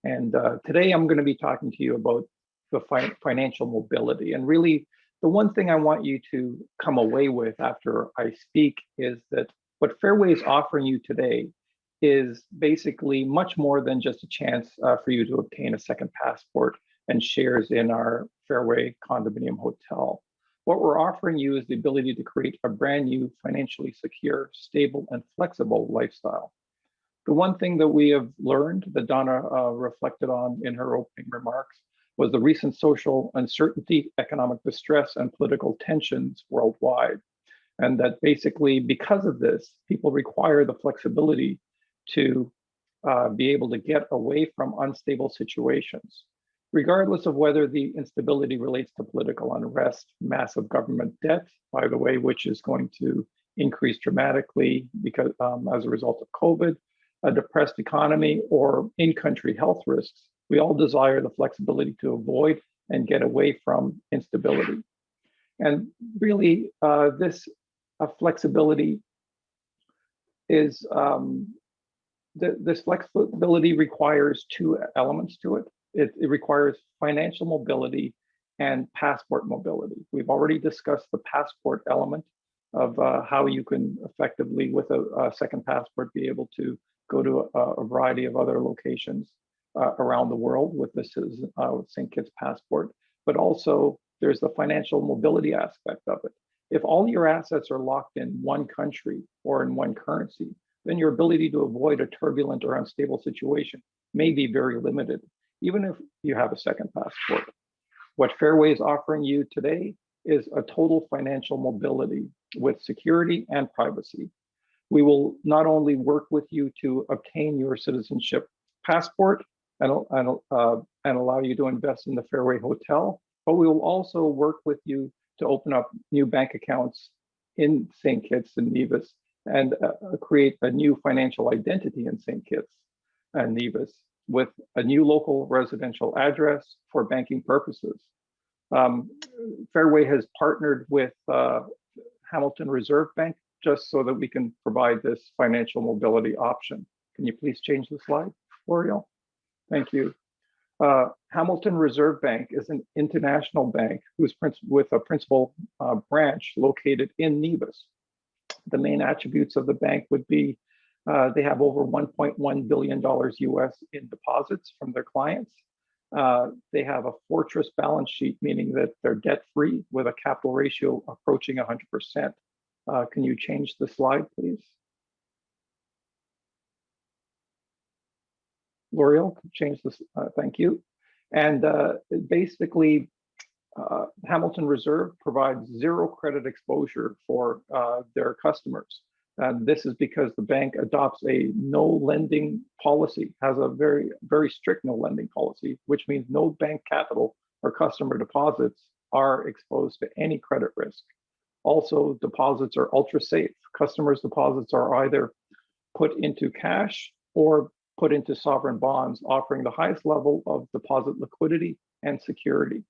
Speaker 5: And today I'm going to be talking to you about the financial mobility. And really, the one thing I want you to come away with after I speak is that what Fairway is offering you today is basically much more than just a chance for you to obtain a second passport and shares in our Fairway condominium hotel. What we're offering you is the ability to create a brand new, financially secure, stable, and flexible lifestyle. The one thing that we have learned that Donna reflected on in her opening remarks was the recent social uncertainty, economic distress, and political tensions worldwide. And that basically, because of this, people require the flexibility to be able to get away from unstable situations, regardless of whether the instability relates to political unrest, massive government debt, by the way, which is going to increase dramatically because as a result of COVID, a depressed economy, or in-country health risks. We all desire the flexibility to avoid and get away from instability. And really, this flexibility is, this flexibility requires two elements to it. It requires financial mobility and passport mobility. We've already discussed the passport element of how you can effectively, with a second passport, be able to go to a variety of other locations around the world with the St. Kitts passport. But also, there's the financial mobility aspect of it. If all your assets are locked in one country or in one currency, then your ability to avoid a turbulent or unstable situation may be very limited, even if you have a second passport. What Fairway is offering you today is a total financial mobility with security and privacy. We will not only work with you to obtain your citizenship passport and allow you to invest in the Fairway Hotel, but we will also work with you to open up new bank accounts in St. Kitts and Nevis and create a new financial identity in St. Kitts and Nevis with a new local residential address for banking purposes. Fairway has partnered with Hamilton Reserve Bank just so that we can provide this financial mobility option. Can you please change the slide, L'Oreal? Thank you. Hamilton Reserve Bank is an international bank who's with a principal branch located in Nevis. The main attributes of the bank would be they have over $1.1 billion US in deposits from their clients. They have a fortress balance sheet, meaning that they're debt-free with a capital ratio approaching 100%. Can you change the slide, please? L'Oreal, change this, thank you. And basically, Hamilton Reserve provides zero credit exposure for their customers. And this is because the bank adopts a no lending policy, has a very, very strict no lending policy, which means no bank capital or customer deposits are exposed to any credit risk. Also, deposits are ultra safe. Customers' deposits are either put into cash or put into sovereign bonds, offering the highest level of deposit liquidity and security.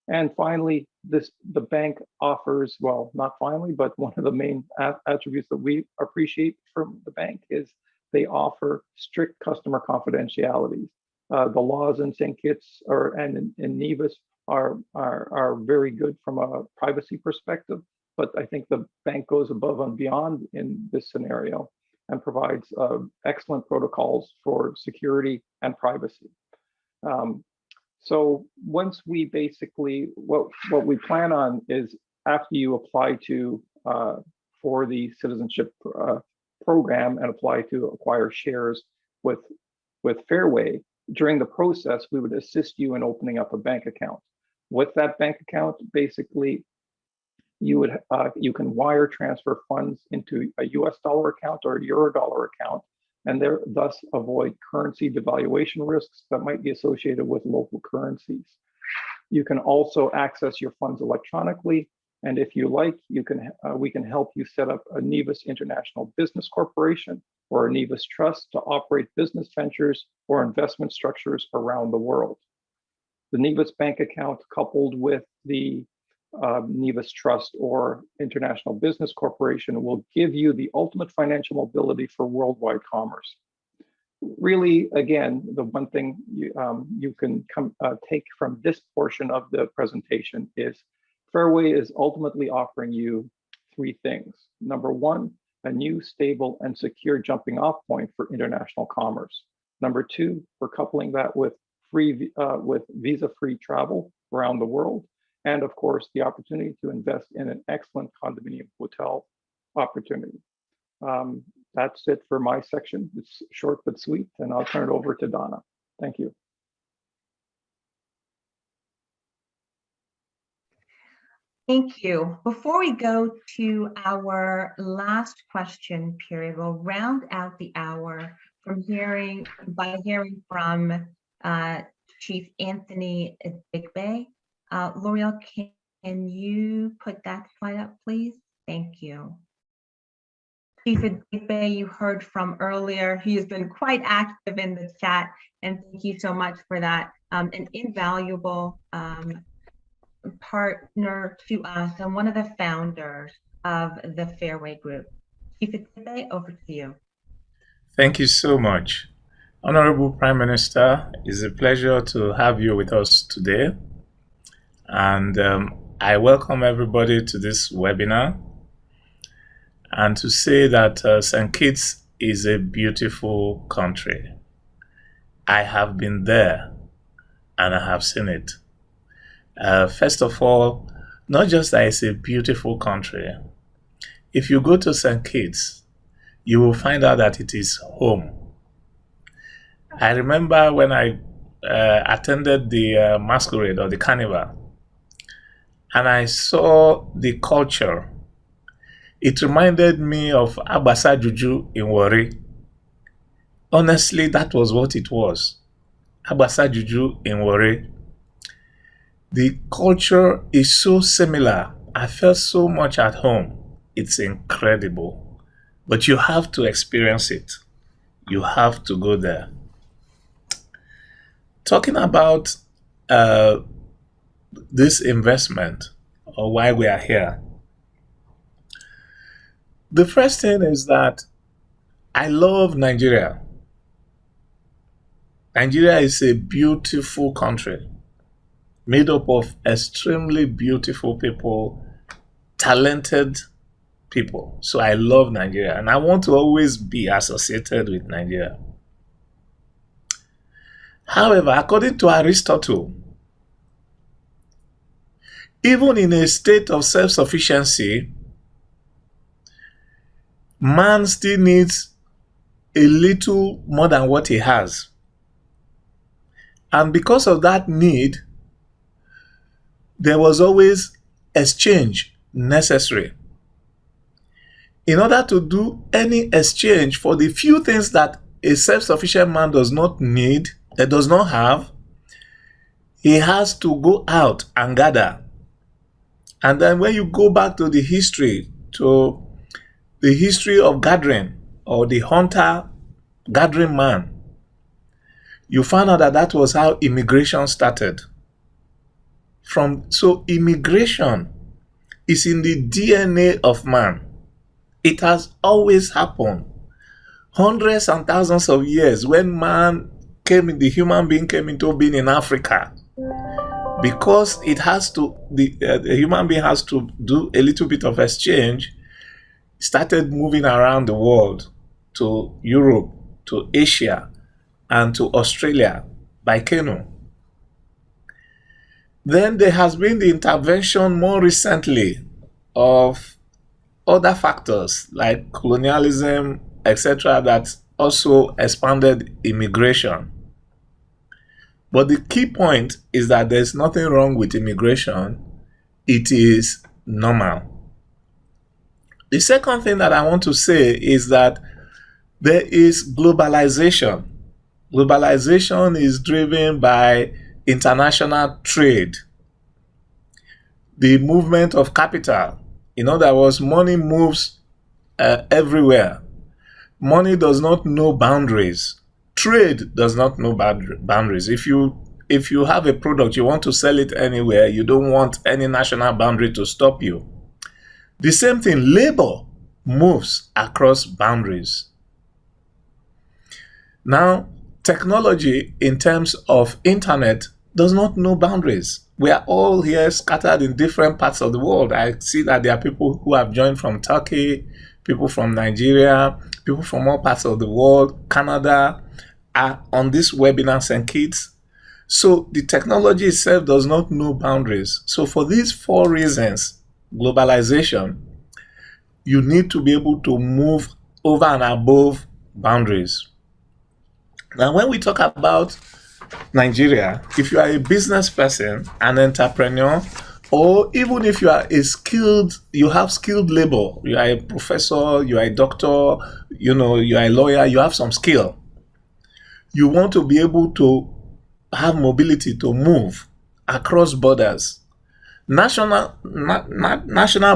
Speaker 5: And finally, the bank offers, well, not finally, but one of the main attributes that we appreciate from the bank is they offer strict customer confidentiality. The laws in St. Kitts and in Nevis are very good from a privacy perspective, but I think the bank goes above and beyond in this scenario and provides excellent protocols for security and privacy. So once we basically, what we plan on is after you apply to, for the citizenship program and apply to acquire shares with Fairway, during the process, we would assist you in opening up a bank account. With that bank account, basically, you can wire transfer funds into a US dollar account or a Euro dollar account, and thus avoid currency devaluation risks that might be associated with local currencies. You can also access your funds electronically, and if you like, we can help you set up a Nevis International Business Corporation or a Nevis Trust to operate business ventures or investment structures around the world. The Nevis bank account coupled with the Nevis Trust or International Business Corporation will give you the ultimate financial mobility for worldwide commerce. Really, again, the one thing you can take from this portion of the presentation is Fairway is ultimately offering you three things. Number one, a new, stable, and secure jumping off point for international commerce. Number two, we're coupling that with with visa-free travel around the world, and of course, the opportunity to invest in an excellent condominium hotel opportunity. That's it for my section. It's short but sweet, and I'll turn it over to Donna. Thank you.
Speaker 1: Thank you. Before we go to our last question period, we'll round out the hour by hearing from Chief Anthony Adigbe. L'Oreal, can you put that slide up, please? Thank you. Chief Adigbe, you heard from earlier. He has been quite active in the chat, and thank you so much for that. An invaluable partner to us and one of the founders of the Fairway Group. Chief Adigbe, over to you.
Speaker 6: Thank you so much. Honorable Prime Minister, it's a pleasure to have you with us today. And I welcome everybody to this webinar. And to say that St. Kitts is a beautiful country. I have been there and I have seen it. First of all, not just that it's a beautiful country. If you go to St. Kitts, you will find out that it is home. I remember when I attended the masquerade or the carnival, and I saw the culture. It reminded me of Agbasa Juju in Warri. Honestly, that was what it was. Agbasa Juju in Warri. The culture is so similar. I felt so much at home. It's incredible. But you have to experience it. You have to go there. Talking about this investment, or why we are here. The first thing is that I love Nigeria. Nigeria is a beautiful country made up of extremely beautiful people, talented people. So I love Nigeria and I want to always be associated with Nigeria. However, according to Aristotle, even in a state of self-sufficiency, man still needs a little more than what he has. And because of that need, there was always exchange necessary. In order to do any exchange for the few things that a self-sufficient man does not need, that does not have, he has to go out and gather. And then when you go back to the history of gathering, or the hunter-gathering man, you find out that that was how immigration started. So immigration is in the DNA of man. It has always happened. Hundreds and thousands of years when the human being came into being in Africa, because it has to, the human being has to do a little bit of exchange, started moving around the world to Europe, to Asia, and to Australia by canoe. Then there has been the intervention more recently of other factors like colonialism, etc., that also expanded immigration. But the key point is that there's nothing wrong with immigration. It is normal. The second thing that I want to say is that there is globalization. Globalization is driven by international trade, the movement of capital. In other words, money moves everywhere. Money does not know boundaries. Trade does not know boundaries. If you have a product, you want to sell it anywhere, you don't want any national boundary to stop you. The same thing, labor moves across boundaries. Now, technology in terms of internet does not know boundaries. We are all here scattered in different parts of the world. I see that there are people who have joined from Turkey, people from Nigeria, people from all parts of the world, Canada, are on this webinar, St. Kitts. So the technology itself does not know boundaries. So for these 4 reasons, globalization, you need to be able to move over and above boundaries. Now, when we talk about Nigeria, if you are a business person, an entrepreneur, or even if you are you have skilled labor, you are a professor, you are a doctor, you are a lawyer, you have some skill. You want to be able to have mobility to move across borders. National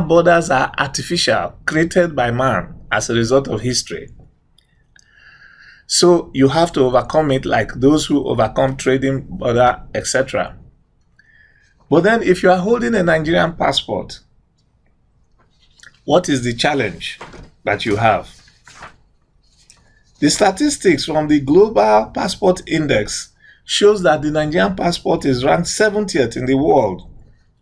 Speaker 6: borders are artificial, created by man as a result of history. So you have to overcome it like those who overcome trading border, etc. But then if you are holding a Nigerian passport, what is the challenge that you have? The statistics from the Global Passport Index shows that the Nigerian passport is ranked 70th in the world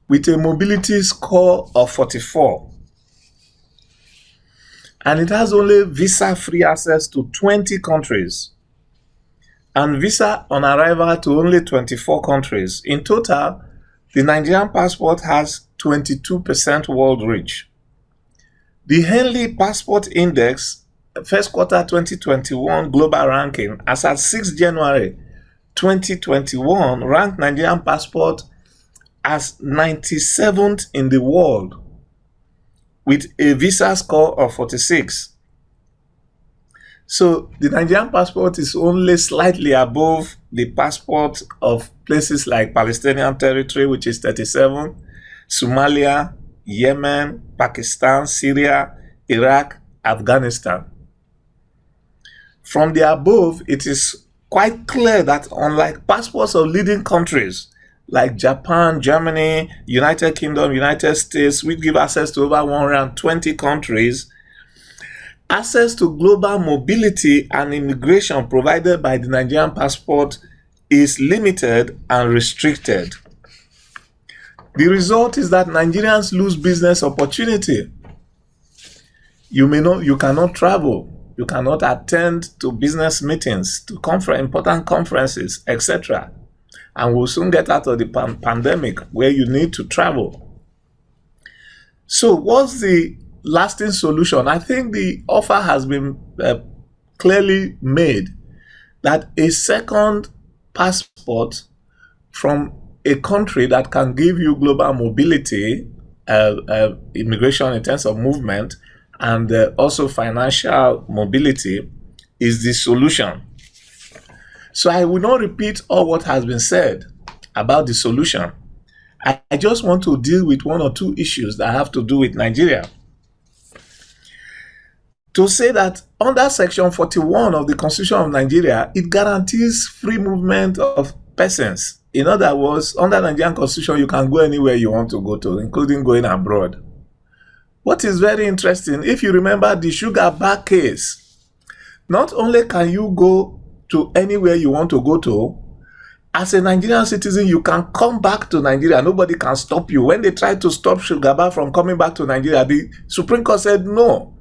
Speaker 6: with a mobility score of 44. And it has only visa-free access to 20 countries and visa on arrival to only 24 countries. In total, the Nigerian passport has 22% world reach. The Henley Passport Index, first quarter 2021 global ranking, as at 6 January 2021, ranked Nigerian passport as 97th in the world with a visa score of 46. So the Nigerian passport is only slightly above the passport of places like Palestinian territory, which is 37, Somalia, Yemen, Pakistan, Syria, Iraq, Afghanistan. From the above, it is quite clear that unlike passports of leading countries like Japan, Germany, United Kingdom, United States, which give access to over 120 countries, access to global mobility and immigration provided by the Nigerian passport is limited and restricted. The result is that Nigerians lose business opportunity. You cannot travel, you cannot attend to business meetings, to important conferences, etc. And we'll soon get out of the pandemic where you need to travel. So what's the lasting solution? I think the offer has been clearly made that a second passport from a country that can give you global mobility, immigration in terms of movement, and also financial mobility is the solution. So I will not repeat all what has been said about the solution. I just want to deal with 1 or 2 issues that have to do with Nigeria. To say that under Section 41 of the Constitution of Nigeria, it guarantees free movement of persons. In other words, under the Nigerian Constitution, you can go anywhere you want to go to, including going abroad. What is very interesting, if you remember the sugar bar case, not only can you go to anywhere you want to go to, as a Nigerian citizen, you can come back to Nigeria. Nobody can stop you. When they tried to stop Sugar Bar from coming back to Nigeria, the Supreme Court said, no,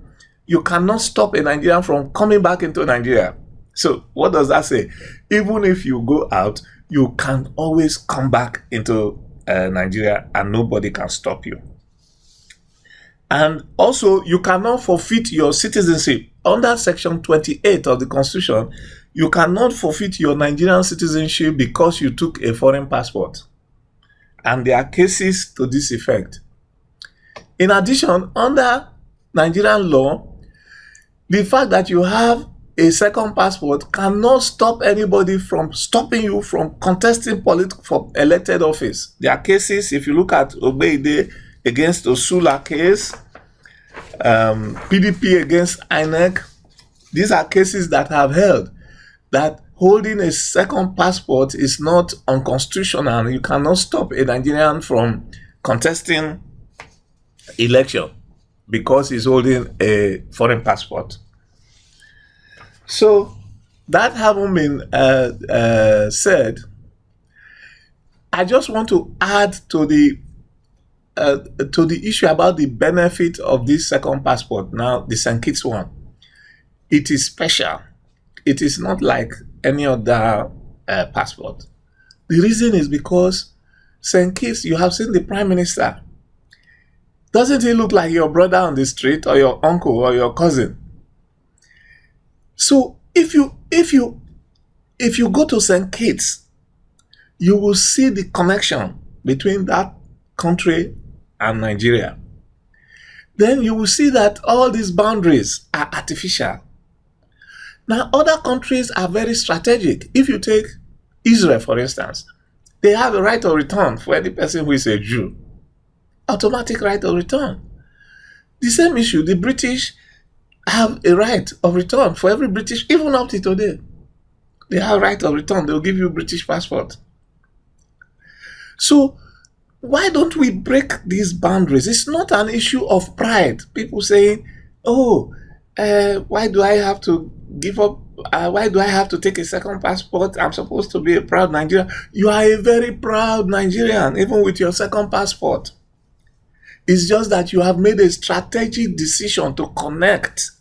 Speaker 6: you cannot stop a Nigerian from coming back into Nigeria. So what does that say? Even if you go out, you can always come back into Nigeria and nobody can stop you. And also, you cannot forfeit your citizenship. Under Section 28 of the Constitution, you cannot forfeit your Nigerian citizenship because you took a foreign passport. And there are cases to this effect. In addition, under Nigerian law, the fact that you have a second passport cannot stop anybody from stopping you from contesting for elected office. There are cases, if you look at Obeide against Osula case, PDP against INEC, these are cases that have held that holding a second passport is not unconstitutional. You cannot stop a Nigerian from contesting election because he's holding a foreign passport. So that having been said, I just want to add to the issue about the benefit of this second passport. Now, the St. Kitts one, it is special. It is not like any other passport. The reason is because St. Kitts, you have seen the Prime Minister. Doesn't he look like your brother on the street or your uncle or your cousin? So if you go to St. Kitts, you will see the connection between that country and Nigeria. Then you will see that all these boundaries are artificial. Now, other countries are very strategic. If you take Israel, for instance, they have a right of return for any person who is a Jew. Automatic right of return. The same issue, the British have a right of return for every British, even up to today. They have right of return. They'll give you a British passport. So why don't we break these boundaries? It's not an issue of pride. People saying, oh, why do I have to give up? Why do I have to take a second passport? I'm supposed to be a proud Nigerian. You are a very proud Nigerian, even with your second passport. It's just that you have made a strategic decision to connect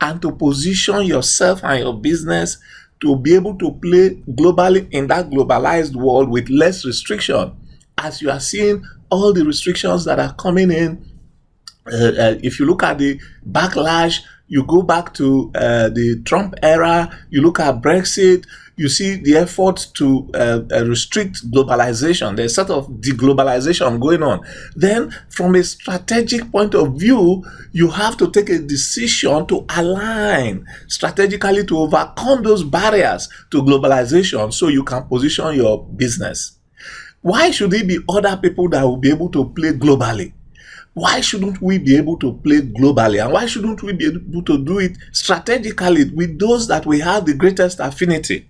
Speaker 6: and to position yourself and your business to be able to play globally in that globalized world with less restriction. As you are seeing all the restrictions that are coming in, if you look at the backlash, you go back to the Trump era, you look at Brexit, you see the effort to restrict globalization. There's sort of deglobalization going on. Then from a strategic point of view, you have to take a decision to align strategically to overcome those barriers to globalization so you can position your business. Why should it be other people that will be able to play globally? Why shouldn't we be able to play globally? And why shouldn't we be able to do it strategically with those that we have the greatest affinity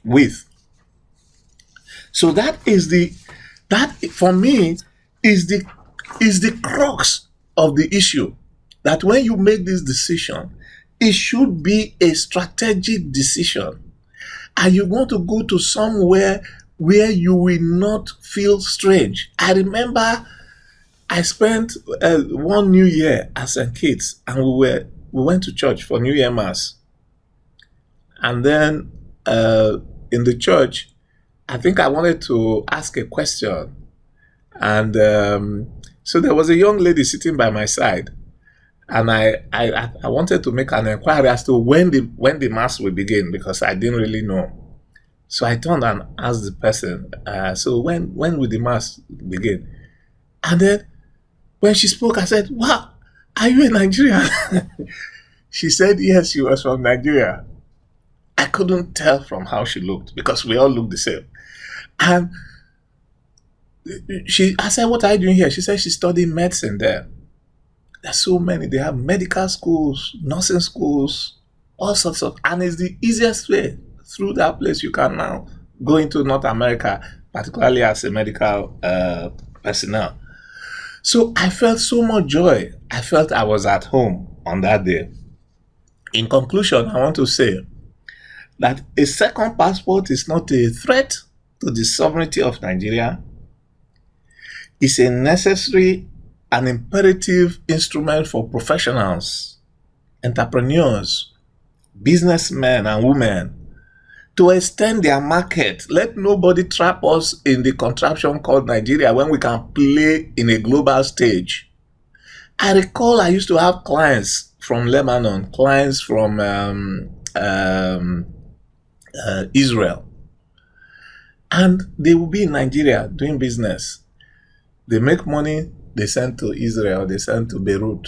Speaker 6: with? So that for me is the crux of the issue. That when you make this decision, it should be a strategic decision. And you want to go to somewhere where you will not feel strange. I remember I spent one New Year at St. Kitts, and we went to church for New Year Mass. And then in the church, I think I wanted to ask a question. And so there was a young lady sitting by my side. And I wanted to make an inquiry as to when the Mass will begin, because I didn't really know. So I turned and asked the person, so when will the Mass begin? And then when she spoke, I said, wow, are you a Nigerian? She said, yes, she was from Nigeria. I couldn't tell from how she looked because we all look the same. And I said, what are you doing here? She said she's studying medicine there. There's so many. They have medical schools, nursing schools, all sorts of, and it's the easiest way through that place you can now go into North America, particularly as a medical personnel. So I felt so much joy. I felt I was at home on that day. In conclusion, I want to say that a second passport is not a threat to the sovereignty of Nigeria. It's a necessary and imperative instrument for professionals, entrepreneurs, businessmen and women to extend their market. Let nobody trap us in the contraption called Nigeria when we can play in a global stage. I recall I used to have clients from Lebanon, clients from Israel, and they will be in Nigeria doing business. They make money, they send to Israel, they send to Beirut.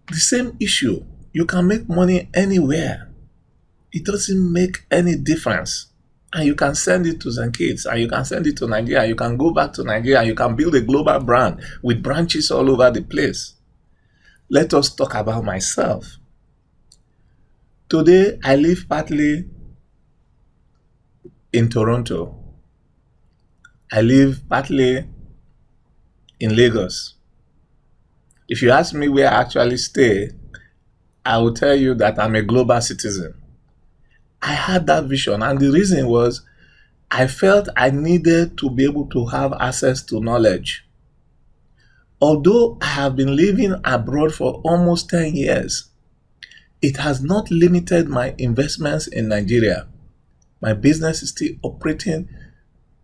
Speaker 6: The same issue. You can make money anywhere. It doesn't make any difference. And you can send it to St. Kitts, and you can send it to Nigeria. You can go back to Nigeria. You can build a global brand with branches all over the place. Let us talk about myself. Today, I live partly in Toronto. I live partly in Lagos. If you ask me where I actually stay, I will tell you that I'm a global citizen. I had that vision, and the reason was I felt I needed to be able to have access to knowledge. Although I have been living abroad for almost 10 years, it has not limited my investments in Nigeria. My business is still operating,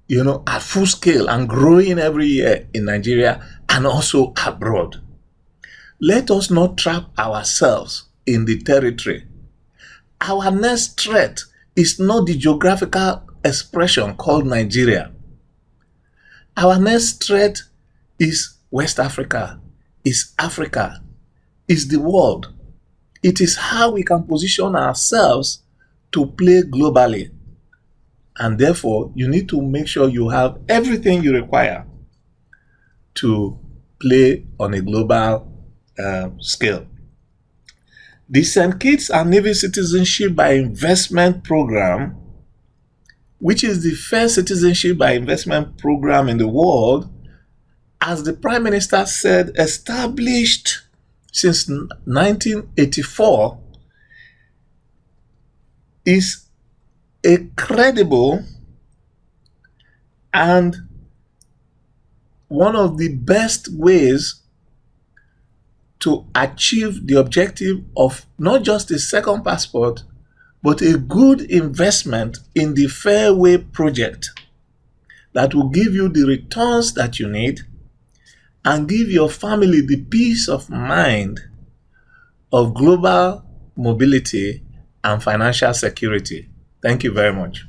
Speaker 6: at full scale and growing every year in Nigeria and also abroad. Let us not trap ourselves in the territory. Our next threat is not the geographical expression called Nigeria. Our next threat is West Africa, is Africa, is the world. It is how we can position ourselves to play globally. And therefore, you need to make sure you have everything you require to play on a global scale. The St. Kitts and Nevis Citizenship by Investment Program, which is the first citizenship by investment program in the world, as the Prime Minister said, established since 1984, is a credible and one of the best ways to achieve the objective of not just a second passport, but a good investment in the Fairway project that will give you the returns that you need and give your family the peace of mind of global mobility and financial security. Thank you very much.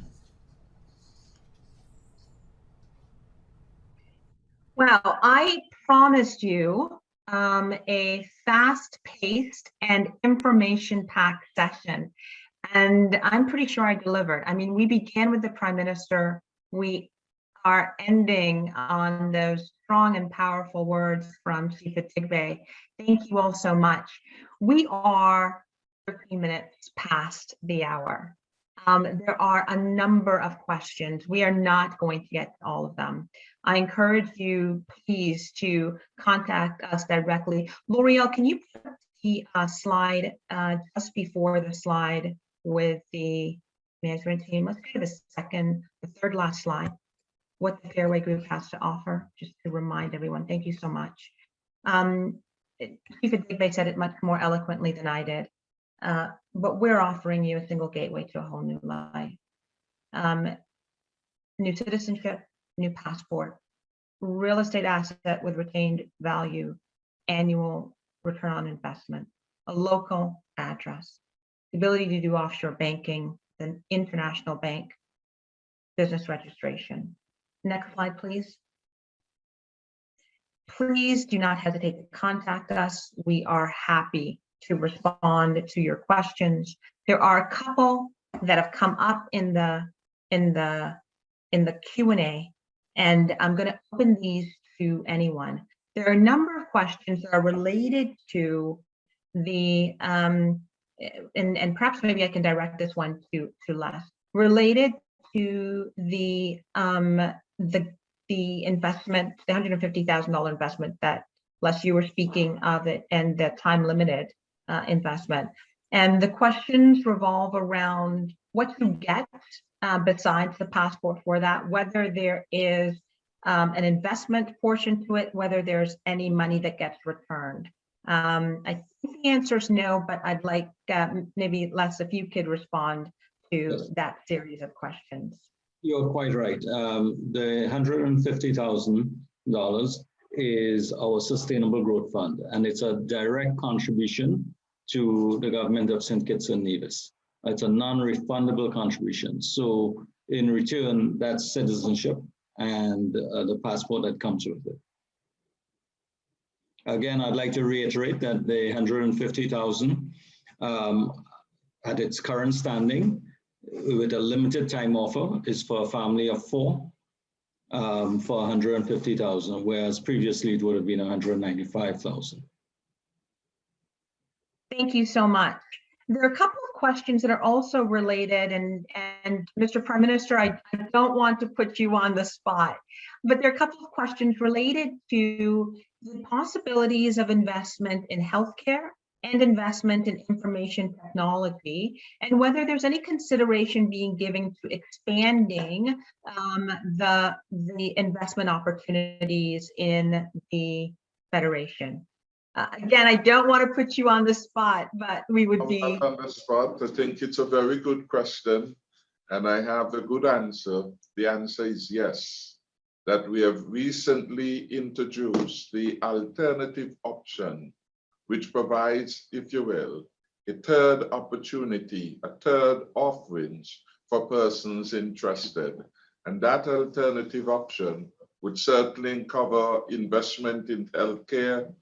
Speaker 1: Well, I promised you a fast-paced and information-packed session, and I'm pretty sure I delivered. I mean, we began with the Prime Minister. We are ending on those strong and powerful words from Chief Adigbe. Thank you all so much. We are 13 minutes past the hour. There are a number of questions. We are not going to get to all of them. I encourage you, please, to contact us directly. L'Oreal, can you put the slide just before the slide with the management team? Let's go to the third last slide, what the Fairway Group has to offer, just to remind everyone. Thank you so much. Chief Adigbe said it much more eloquently than I did. But we're offering you a single gateway to a whole new life. New citizenship, new passport, real estate asset with retained value, annual return on investment, a local address, the ability to do offshore banking, an international bank, business registration. Next slide, please. Please do not hesitate to contact us. We are happy to respond to your questions. There are a couple that have come up in the Q&A, and I'm going to open these to anyone. There are a number of questions that are related to the and perhaps maybe I can direct this one to Les, related to the investment, the $150,000 investment that Les, you were speaking of it, and the time limited investment. And the questions revolve around what you get besides the passport for that, whether there is an investment portion to it, whether there's any money that gets returned. I think the answer is no, but I'd like maybe Les, if you could respond to that series of questions.
Speaker 4: You're quite right. The $150,000 is our Sustainable Growth Fund, and it's a direct contribution to the government of St. Kitts and Nevis. It's a non-refundable contribution. So in return, that's citizenship and the passport that comes with it. Again, I'd like to reiterate that the $150,000 at its current standing with a limited time offer is for a family of 4 for $150,000, whereas previously it would have been $195,000.
Speaker 1: Thank you so much. There are a couple of questions that are also related, and Mr. Prime Minister, I don't want to put you on the spot, but there are a couple of questions related to the possibilities of investment in healthcare and investment in information technology, and whether there's any consideration being given to expanding the investment opportunities in the Federation. Again, I don't want to put you on the spot, but we would be
Speaker 2: on the spot. I think it's a very good question. And I have a good answer. The answer is yes, that we have recently introduced the alternative option, which provides, if you will, a third opportunity, a third offerings for persons interested. And that alternative option would certainly cover investment in healthcare,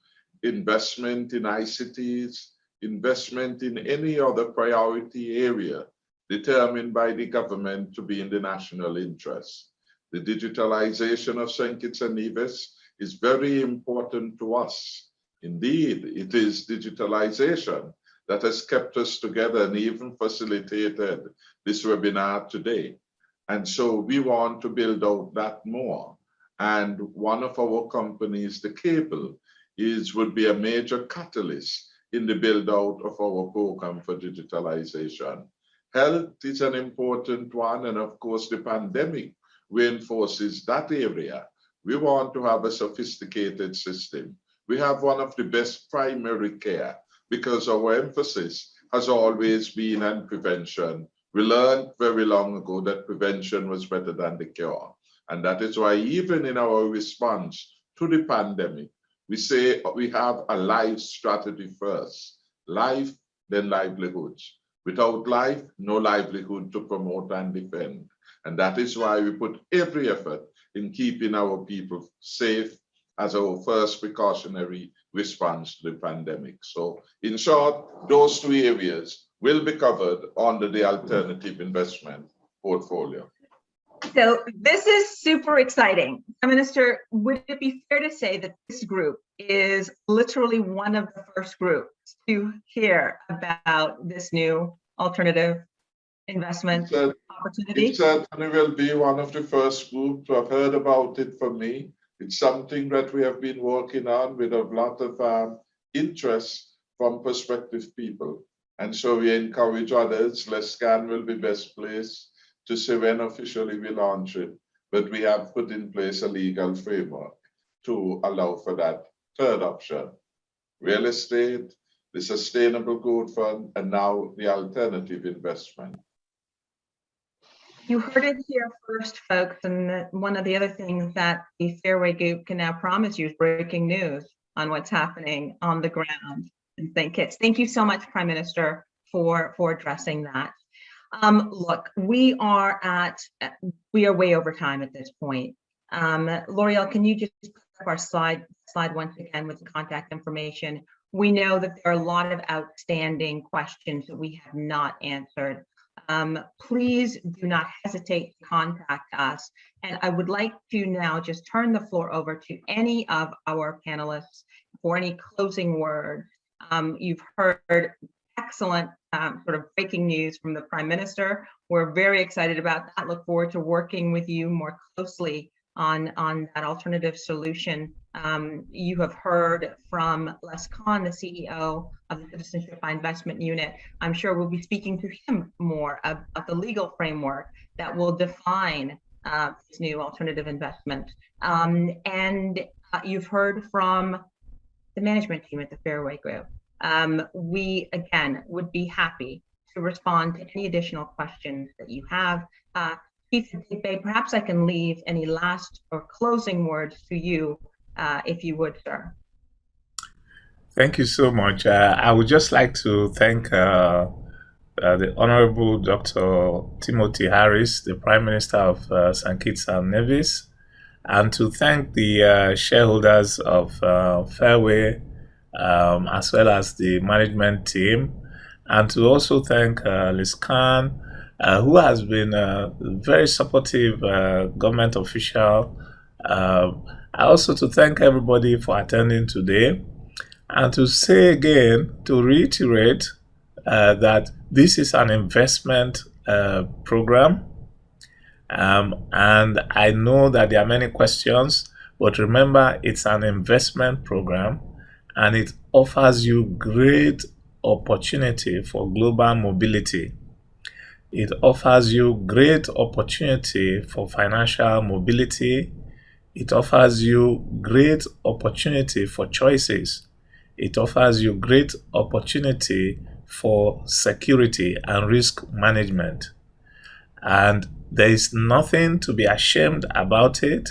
Speaker 2: investment in ICTs, investment in any other priority area determined by the government to be in the national interest. The digitalization of St. Kitts and Nevis is very important to us. Indeed, it is digitalization that has kept us together and even facilitated this webinar today. And so we want to build out that more. And one of our companies, the cable, would be a major catalyst in the build out of our program for digitalization. Health is an important one, and of course the pandemic reinforces that area. We want to have a sophisticated system. We have one of the best primary care because our emphasis has always been on prevention. We learned very long ago that prevention was better than the cure. And that is why even in our response to the pandemic, we say we have a life strategy first. Life, then livelihoods. Without life, no livelihood to promote and defend. And that is why we put every effort in keeping our people safe as our first precautionary response to the pandemic. So in short, those two areas will be covered under the alternative investment portfolio.
Speaker 1: So this is super exciting. Prime Minister, would it be fair to say that this group is literally one of the first groups to hear about this new alternative investment opportunity?
Speaker 2: It certainly will be one of the first groups to have heard about it from me. It's something that we have been working on with a lot of interest from prospective people. And so we encourage others. LESCAN will be best placed to say when officially we launch it, but we have put in place a legal framework to allow for that third option. Real estate, the Sustainable Growth Fund, and now the alternative investment.
Speaker 1: You heard it here first, folks, and one of the other things that the Fairway Group can now promise you is breaking news on what's happening on the ground in St. Kitts. Thank you so much, Prime Minister, for addressing that. Look, we are way over time at this point. L'Oreal, can you just put up our slide once again with the contact information? We know that there are a lot of outstanding questions that we have not answered. Please do not hesitate to contact us. And I would like to now just turn the floor over to any of our panelists for any closing words. You've heard excellent sort of breaking news from the Prime Minister. We're very excited about that. Look forward to working with you more closely on that alternative solution. You have heard from Les Khan, the CEO of the Citizenship by Investment Unit. I'm sure we'll be speaking to him more about the legal framework that will define this new alternative investment. And you've heard from the management team at the Fairway Group. We, again, would be happy to respond to any additional questions that you have. Chief Adekpe, perhaps I can leave any last or closing words to you, if you would, sir.
Speaker 6: Thank you so much. I would just like to thank the Honorable Dr. Timothy Harris, the Prime Minister of St. Kitts and Nevis, and to thank the shareholders of Fairway, as well as the management team, and to also thank Les Khan, who has been a very supportive government official. Also to thank everybody for attending today, and to say again, to reiterate that this is an investment program. And I know that there are many questions, but remember, it's an investment program, and it offers you great opportunity for global mobility. It offers you great opportunity for financial mobility. It offers you great opportunity for choices. It offers you great opportunity for security and risk management. And there is nothing to be ashamed about it.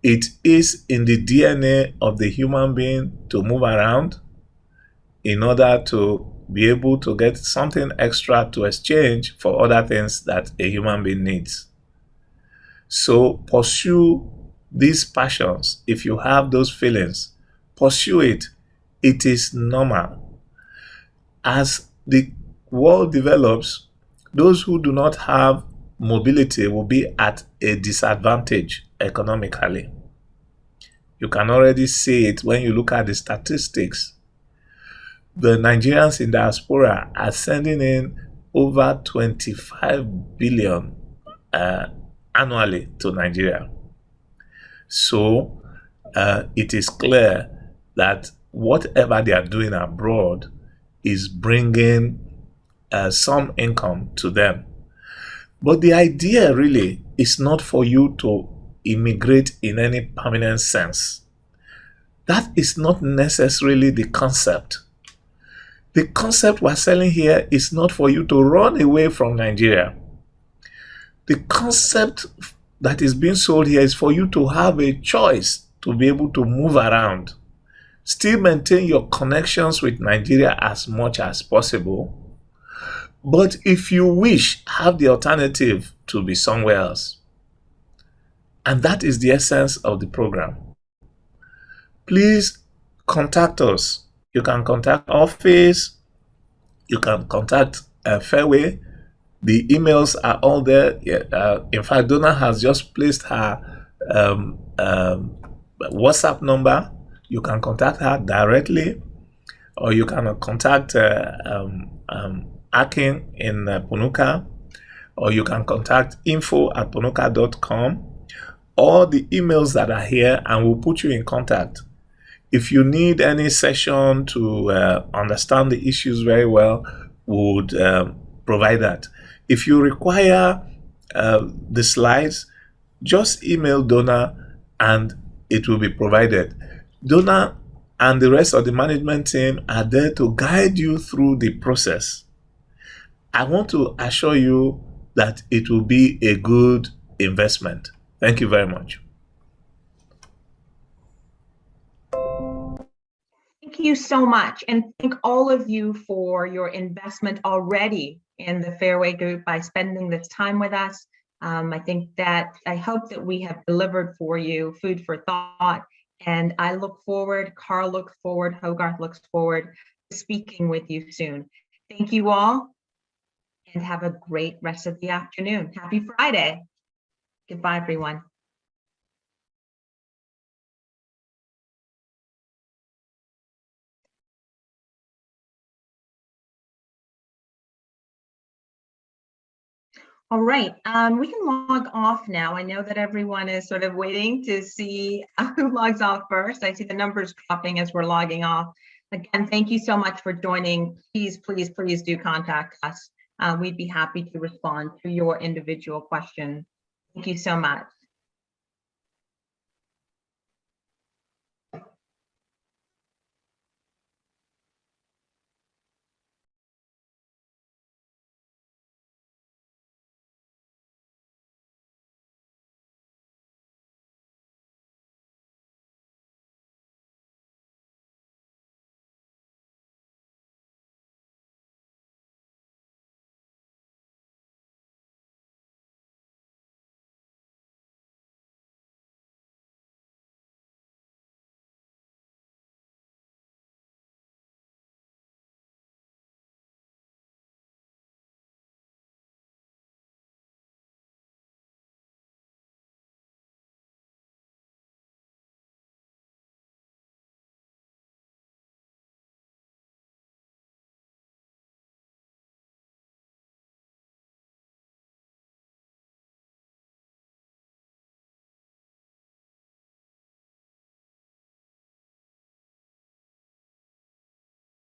Speaker 6: It is in the DNA of the human being to move around in order to be able to get something extra to exchange for other things that a human being needs. So pursue these passions. If you have those feelings, pursue it. It is normal. As the world develops, those who do not have mobility will be at a disadvantage economically. You can already see it when you look at the statistics. The Nigerians in diaspora are sending in over 25 billion annually to Nigeria. So it is clear that whatever they are doing abroad is bringing some income to them. But the idea really is not for you to immigrate in any permanent sense. That is not necessarily the concept. The concept we're selling here is not for you to run away from Nigeria. The concept that is being sold here is for you to have a choice to be able to move around, still maintain your connections with Nigeria as much as possible. But if you wish, have the alternative to be somewhere else. And that is the essence of the program. Please contact us. You can contact office, you can contact Fairway. The emails are all there. In fact, Donna has just placed her WhatsApp number. You can contact her directly, or you can contact Akin in Punuka, or you can contact info@punuka.com, or the emails that are here, and we'll put you in contact. If you need any session to understand the issues very well, we would provide that. If you require the slides, just email Donna and it will be provided. Donna and the rest of the management team are there to guide you through the process. I want to assure you that it will be a good investment. Thank you very much.
Speaker 1: Thank you so much, and thank all of you for your investment already in the Fairway Group by spending this time with us. I hope that we have delivered for you food for thought, and I look forward, Carl looks forward, Hogarth looks forward to speaking with you soon. Thank you all, and have a great rest of the afternoon. Happy Friday. Goodbye, everyone. All right, we can log off now. I know that everyone is sort of waiting to see who logs off first. I see the numbers dropping as we're logging off. Again, thank you so much for joining. Please, please, please do contact us. We'd be happy to respond to your individual questions. Thank you so much.